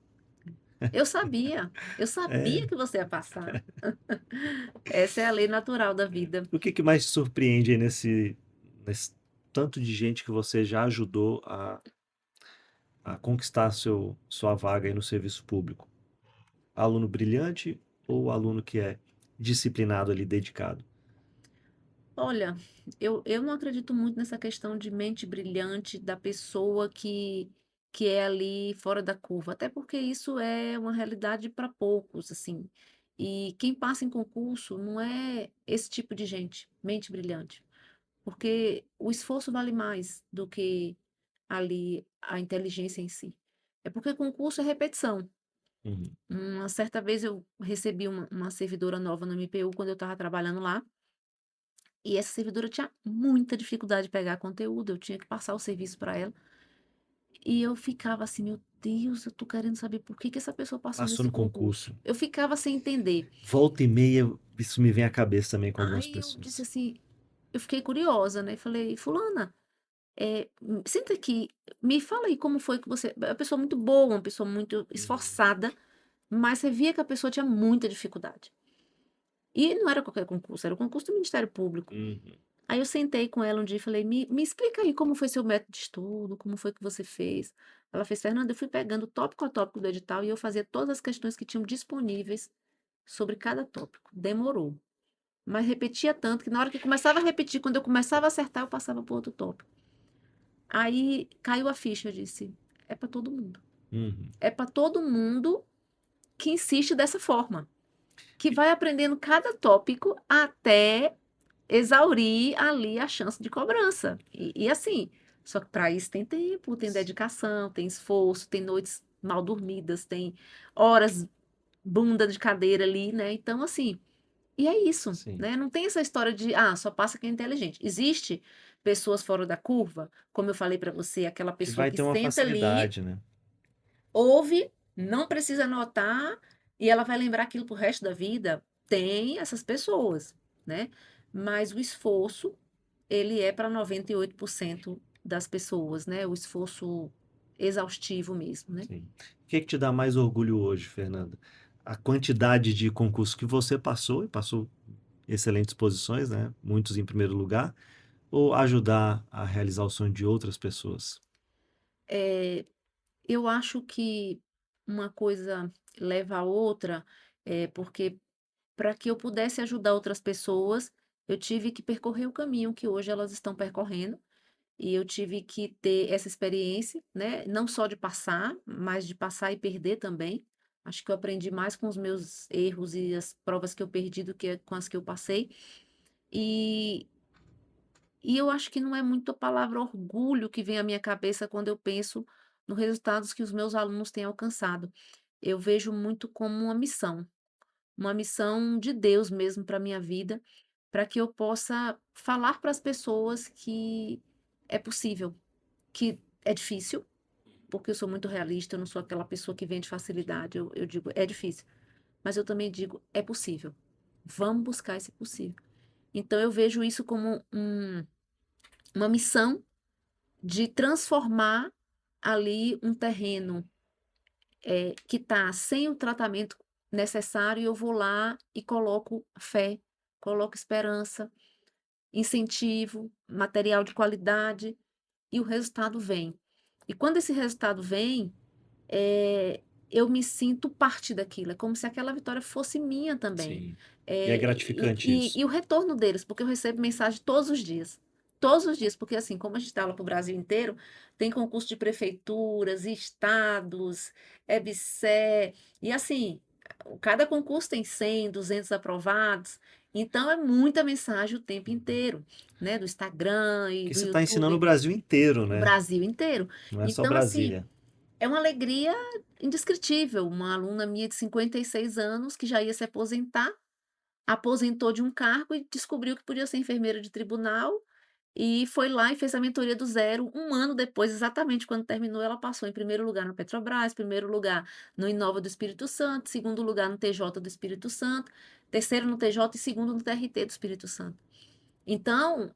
Eu sabia que você ia passar. Essa é a lei natural da vida. O que que mais te surpreende aí nesse tanto de gente que você já ajudou a conquistar sua vaga aí no serviço público? Aluno brilhante ou aluno que é disciplinado ali, dedicado? Olha, eu não acredito muito nessa questão de mente brilhante da pessoa que é ali fora da curva, até porque isso é uma realidade para poucos, assim. E quem passa em concurso não é esse tipo de gente, mente brilhante, porque o esforço vale mais do que ali a inteligência em si. É porque concurso é repetição. Uhum. Uma certa vez eu recebi uma servidora nova no MPU quando eu estava trabalhando lá. E essa servidora tinha muita dificuldade de pegar conteúdo, eu tinha que passar o serviço para ela. E eu ficava assim: "Meu Deus, eu tô querendo saber por que que essa pessoa passou Passou nesse no concurso". concurso. Eu ficava sem entender. Volta e meia, isso me vem à cabeça também com algumas Aí eu disse pessoas. assim, eu fiquei curiosa, né, falei: "Fulana, Senta aqui, me fala aí como foi que você é uma pessoa muito boa, uma pessoa muito Uhum. esforçada, mas você via que a pessoa tinha muita dificuldade. E não era qualquer concurso, era o concurso do Ministério Público. Uhum. Aí eu sentei com ela um dia e falei: "Me explica aí como foi seu método de estudo, como foi que você fez?". Ela fez: "Fernanda, eu fui pegando tópico a tópico do edital e eu fazia todas as questões que tinham disponíveis sobre cada tópico. Demorou, mas repetia tanto que na hora que começava a repetir, quando eu começava a acertar, eu passava para o outro tópico". Aí caiu a ficha, eu disse: "É para todo mundo. Uhum. É para todo mundo que insiste dessa forma, que vai aprendendo cada tópico até exaurir ali a chance de cobrança". E assim, só que para isso tem tempo, tem dedicação, tem esforço, tem noites mal dormidas, tem horas bunda de cadeira ali, né. Então assim, e é isso, Sim. né, não tem essa história de: "Ah, só passa quem é inteligente". Existe pessoas fora da curva, como eu falei para você, aquela Que pessoa vai que ter uma senta ali, facilidade, né? ouve, não precisa anotar e ela vai lembrar aquilo para o resto da vida. Tem essas pessoas, né, mas o esforço, ele é para 98% das pessoas, né, o esforço exaustivo mesmo, né. Sim. O que que te dá mais orgulho hoje, Fernanda? A quantidade de concursos que você passou, e passou excelentes posições, né? Muitos em primeiro lugar, ou ajudar a realizar o sonho de outras pessoas? Eh, eu acho que uma coisa leva a outra, porque para que eu pudesse ajudar outras pessoas, eu tive que percorrer o caminho que hoje elas estão percorrendo. E eu tive que ter essa experiência, né, não só de passar, mas de passar e perder também. Acho que eu aprendi mais com os meus erros e as provas que eu perdi do que com as que eu passei. E e eu acho que não é muito a palavra orgulho que vem à minha cabeça quando eu penso nos resultados que os meus alunos têm alcançado. Eu vejo muito como uma missão de Deus mesmo para minha vida, para que eu possa falar para as pessoas que é possível. Que é difícil, porque eu sou muito realista, eu não sou aquela pessoa que vem de facilidade, eu digo: "É difícil", mas eu também digo: "É possível, vamos buscar esse possível". Então eu vejo isso como uma missão de transformar ali um terreno, que está sem o tratamento necessário e eu vou lá e coloco fé, coloco esperança, incentivo, material de qualidade e o resultado vem. E quando esse resultado vem, Eh, eu me sinto parte daquilo, é como se aquela vitória fosse minha também. Sim. E é gratificante isso. E o retorno deles, porque eu recebo mensagem todos os dias, porque assim, como a gente está lá para o Brasil inteiro, tem concurso de prefeituras, estados, EBSER, e assim, cada concurso tem 100, 200 aprovados, então é muita mensagem o tempo Uhum. inteiro, né, do Instagram e Que do você está ensinando o YouTube, Brasil inteiro, o né? Brasil inteiro. Não é só Então assim, Brasília. é uma alegria indescritível. Uma aluna minha de 56 anos, que já ia se aposentar, aposentou de um cargo e descobriu que podia ser enfermeira de tribunal, e foi lá e fez a mentoria do zero. Um ano depois, exatamente quando terminou, ela passou em primeiro lugar na Petrobras, primeiro lugar no Inova do Espírito Santo, segundo lugar no TJ do Espírito Santo, terceiro no TJ e segundo no TRT do Espírito Santo. Então,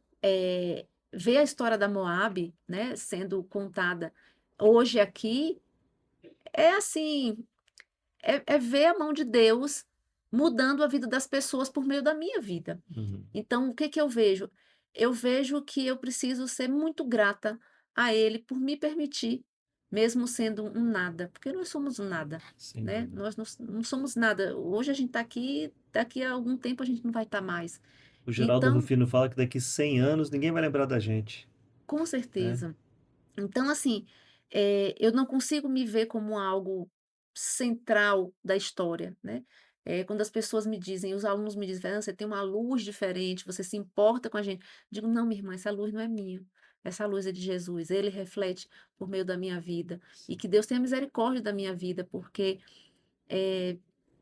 ver a história da Moabe, né, sendo contada hoje aqui, é assim, é ver a mão de Deus mudando a vida das pessoas por meio da minha vida. Uhum. Então, o que que eu vejo? Eu vejo que eu preciso ser muito grata a Ele por me permitir, mesmo sendo um nada, porque nós somos um nada, Sem né? dúvida. Nós não somos nada. Hoje a gente está aqui, daqui a algum tempo a gente não vai estar mais. O Geraldo Então, Rufino fala que daqui 100 anos ninguém vai lembrar da gente, com né? certeza. Então, assim, eu não consigo me ver como algo central da história, né. Quando as pessoas me dizem, os alunos me dizem: "Fernanda, você tem uma luz diferente, você se importa com a gente". Digo: "Não, minha irmã, essa luz não é minha, essa luz é de Jesus, ele reflete por meio da minha vida, e que Deus tenha misericórdia da minha vida, porque, eh,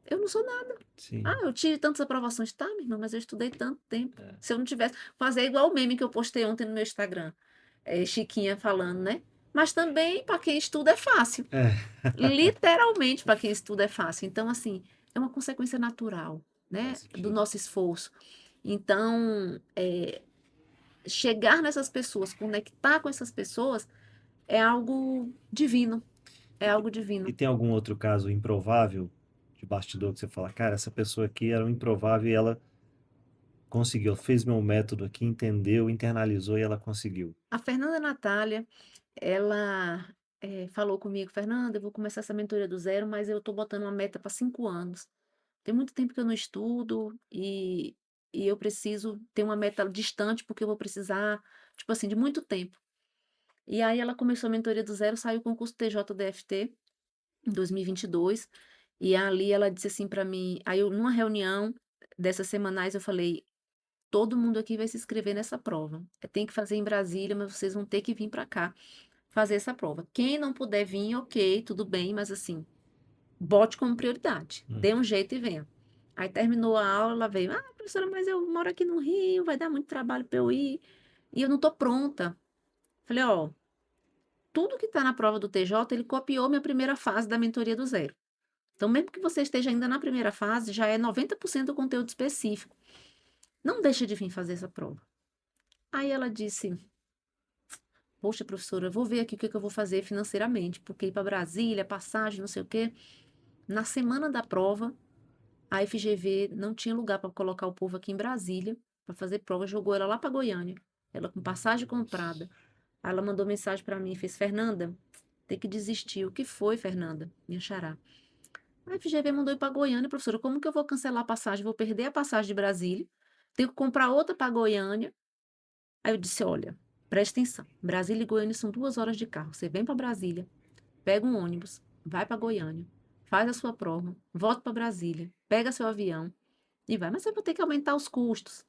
eu não sou nada. Ah, Sim. eu tive tantas aprovações". Tá, minha irmã, mas eu estudei tanto tempo. É. Se eu não tivesse fazer igual o meme que eu postei ontem no meu Instagram. Chiquinha falando, né. Mas também para quem estuda é fácil, É. literalmente para quem estuda é fácil. Então assim, é uma consequência natural, Faz né, do sentido. nosso esforço. Então, chegar nessas pessoas, conectar com essas pessoas, é algo divino. É algo E divino. tem algum outro caso improvável de bastidor que você fala, cara, essa pessoa aqui era um improvável e ela conseguiu, fez meu método aqui, entendeu, internalizou e ela conseguiu. A Fernanda Natália, ela falou comigo, Fernanda, eu vou começar essa mentoria do zero, mas eu estou botando uma meta para 5 anos. Tem muito tempo que eu não estudo e eu preciso ter uma meta distante, porque eu vou precisar, tipo assim, de muito tempo. E aí ela começou a mentoria do zero, saiu o concurso TJDFT em 2022, e ali ela disse assim para mim, aí eu, numa reunião dessas semanais, eu falei, todo mundo aqui vai se inscrever nessa prova. Tem que fazer em Brasília, mas vocês vão ter que vir para cá fazer essa prova. Quem não puder vir, ok, tudo bem, mas assim, bote como prioridade. Dê um jeito e venha. Aí terminou a aula, ela veio, ah, professora, mas eu moro aqui no Rio, vai dar muito trabalho para eu ir, e eu não tô pronta. Falei, ó, tudo que está na prova do TJ, ele copiou minha primeira fase da mentoria do zero. Então, mesmo que você esteja ainda na primeira fase, já é 90% do conteúdo específico. Não deixe de vir fazer essa prova. Aí ela disse, poxa, professora, eu vou ver aqui o que eu vou fazer financeiramente, porque ir para Brasília, passagem, não sei o quê. Na semana da prova, a FGV não tinha lugar para colocar o povo aqui em Brasília para fazer prova, jogou ela lá para Goiânia, ela com passagem comprada. Aí ela mandou mensagem para mim e fez, Fernanda, tem que desistir. O que foi, Fernanda? Minha xará. A FGV mandou ir para Goiânia, professora, como que eu vou cancelar a passagem? Vou perder a passagem de Brasília, tenho que comprar outra para Goiânia. Aí eu disse, olha, presta atenção, Brasília e Goiânia são 2 horas de carro, você vem para Brasília, pega um ônibus, vai para Goiânia, faz a sua prova, volta para Brasília, pega seu avião e vai. Mas você vai ter que aumentar os custos.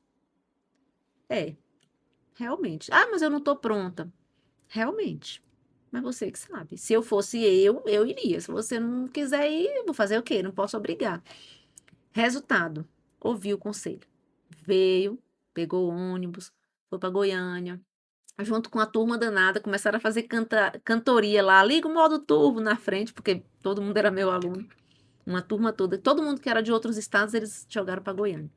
É, realmente. Ah, mas eu não estou pronta. Realmente. Mas você que sabe. Se eu fosse eu iria. Se você não quiser ir, eu vou fazer o quê? Não posso obrigar. Resultado: ouviu o conselho. Veio, pegou o ônibus, foi para Goiânia. Junto com a turma danada, começaram a fazer cantoria lá. Liga o modo turbo na frente, porque todo mundo era meu aluno. Uma turma toda. Todo mundo que era de outros estados, eles jogaram para Goiânia.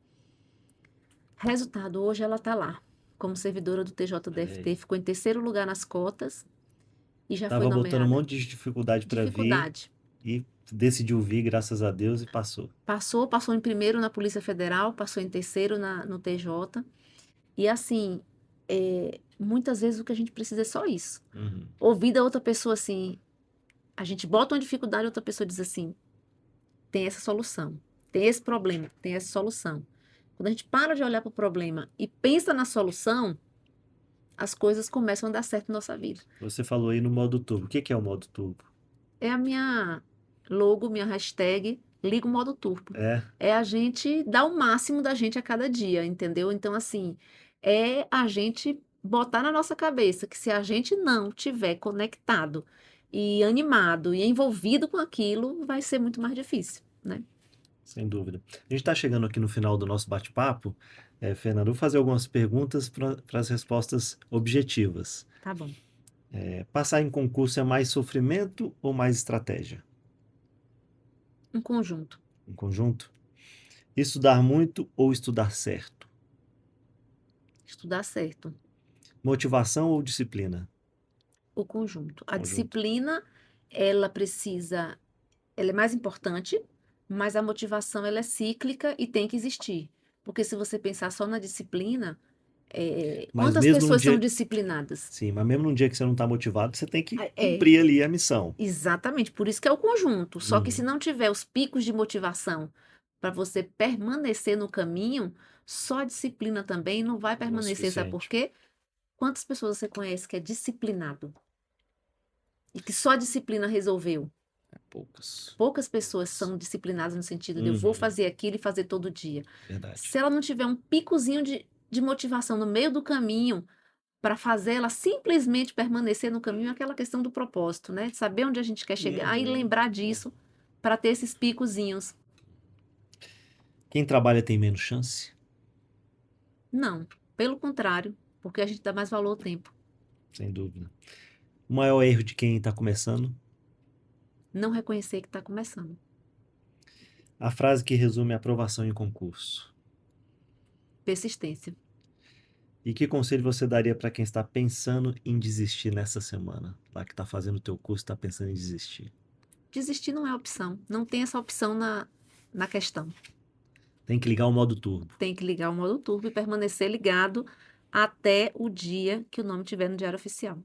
Resultado: hoje ela está lá, como servidora do TJDFT. Aí, Ficou em terceiro lugar nas cotas e já foi tava botando um nomeada. monte de dificuldade para vir Dificuldade. e decidiu vir, graças a Deus, e passou. Passou em primeiro na Polícia Federal, passou em terceiro no TJ. E assim, muitas vezes o que a gente precisa é só isso. Uhum. Ouvir da outra pessoa assim, a gente bota uma dificuldade, outra pessoa diz assim, tem essa solução, tem esse problema, tem essa solução. Quando a gente para de olhar para o problema e pensa na solução, as coisas começam a dar certo na nossa vida. Você falou aí no modo turbo. O que que é o modo turbo? É a minha logo, minha hashtag, liga o modo turbo. É, É a gente dar o máximo da gente a cada dia, entendeu? Então, assim, é a gente botar na nossa cabeça que se a gente não tiver conectado e animado e envolvido com aquilo, vai ser muito mais difícil, né? sem dúvida. A gente está chegando aqui no final do nosso bate-papo. Fernando, eu vou fazer algumas perguntas para as respostas objetivas. Tá bom. Passar em concurso é mais sofrimento ou mais estratégia? Um conjunto. Um conjunto? Estudar muito ou estudar certo? Estudar certo. Motivação ou disciplina? O conjunto. A Conjunto. disciplina, ela precisa, ela é mais importante, mas a motivação ela é cíclica e tem que existir. Porque se você pensar só na disciplina, Mas quantas mesmo num pessoas são dia, disciplinadas? sim, mas mesmo num dia que você não está motivado, você tem que É, cumprir ali a missão. exatamente, por isso que é o conjunto. Só que se Uhum. não tiver os picos de motivação para você permanecer no caminho, só a disciplina também não vai Não é o permanecer. Sabe por suficiente. quê? Quantas pessoas você conhece que é disciplinado e que só a disciplina resolveu? Poucas. Poucas pessoas são disciplinadas no sentido de eu vou Uhum. fazer aquilo e fazer todo dia. Verdade. Se ela não tiver um picozinho de motivação no meio do caminho para fazer ela simplesmente permanecer no caminho, é aquela questão do propósito, né? De saber onde a gente quer chegar e Uhum. lembrar disso para ter esses picozinhos. Quem trabalha tem menos chance? Não, pelo contrário, porque a gente dá mais valor ao tempo. Sem dúvida. O maior erro de quem está começando? Não reconhecer que está começando. A frase que resume a aprovação em concurso. Persistência. E que conselho você daria para quem está pensando em desistir nessa semana? Lá que está fazendo o teu curso, está pensando em desistir. Desistir não é opção, não tem essa opção na questão. Tem que ligar o modo turbo. Tem que ligar o modo turbo e permanecer ligado até o dia que o nome estiver no Diário Oficial.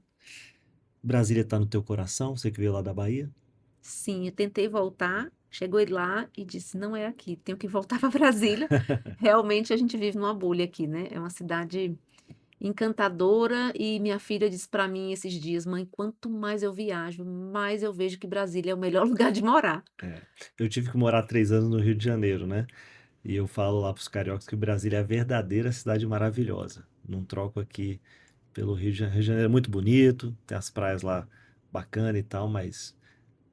Brasília está no teu coração, você que veio lá da Bahia? Sim, eu tentei voltar, chegou lá e disse: não é aqui, tenho que voltar para Brasília. Realmente a gente vive numa bolha aqui, né? É uma cidade encantadora e minha filha disse para mim esses dias: mãe, quanto mais eu viajo, mais eu vejo que Brasília é o melhor lugar de morar. É. Eu tive que morar 3 anos no Rio de Janeiro, né? E eu falo lá para os cariocas que Brasília é a verdadeira cidade maravilhosa. Não troco aqui pelo Rio de Janeiro. Rio de Janeiro é muito bonito, tem as praias lá bacana e tal, mas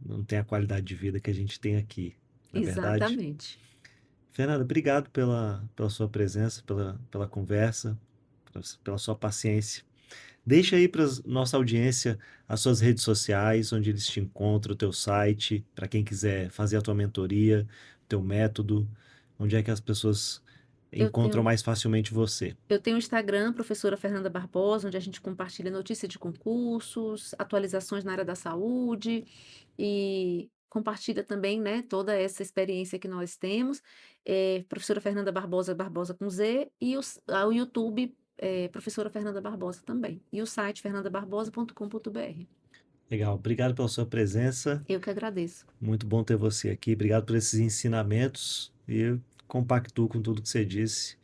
não tem a qualidade de vida que a gente tem aqui, na verdade. Exatamente. Fernanda, obrigado pela sua presença, pela conversa, pela sua paciência. Deixa aí para nossa audiência as suas redes sociais, onde eles te encontram, o teu site, para quem quiser fazer a tua mentoria, o teu método, onde é que as pessoas Eu encontram tenho mais facilmente você. Eu tenho o Instagram, professora Fernanda Barbosa, onde a gente compartilha notícias de concursos, atualizações na área da saúde e compartilha também, né, toda essa experiência que nós temos. Professora Fernanda Barbosa, Barbosa com Z, e o YouTube, Professora Fernanda Barbosa também. E o site fernandabarbosa.com.br. Legal, obrigado pela sua presença. Eu que agradeço. Muito bom ter você aqui. Obrigado por esses ensinamentos e eu compactuo com tudo que você disse.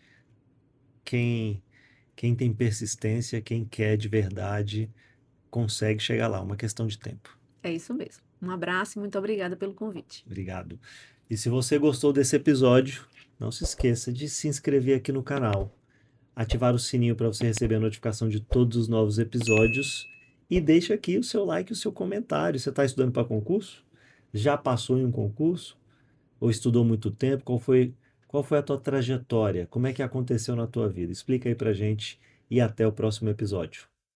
Quem, quem tem persistência, quem quer de verdade, consegue chegar lá, uma questão de tempo. É isso mesmo. Um abraço e muito obrigada pelo convite. Obrigado. E se você gostou desse episódio, não se esqueça de se inscrever aqui no canal, ativar o sininho para você receber a notificação de todos os novos episódios e deixa aqui o seu like e o seu comentário. Você está estudando para concurso? Já passou em um concurso? Ou estudou muito tempo? Qual foi a tua trajetória? Como é que aconteceu na tua vida? Explica aí pra gente e até o próximo episódio.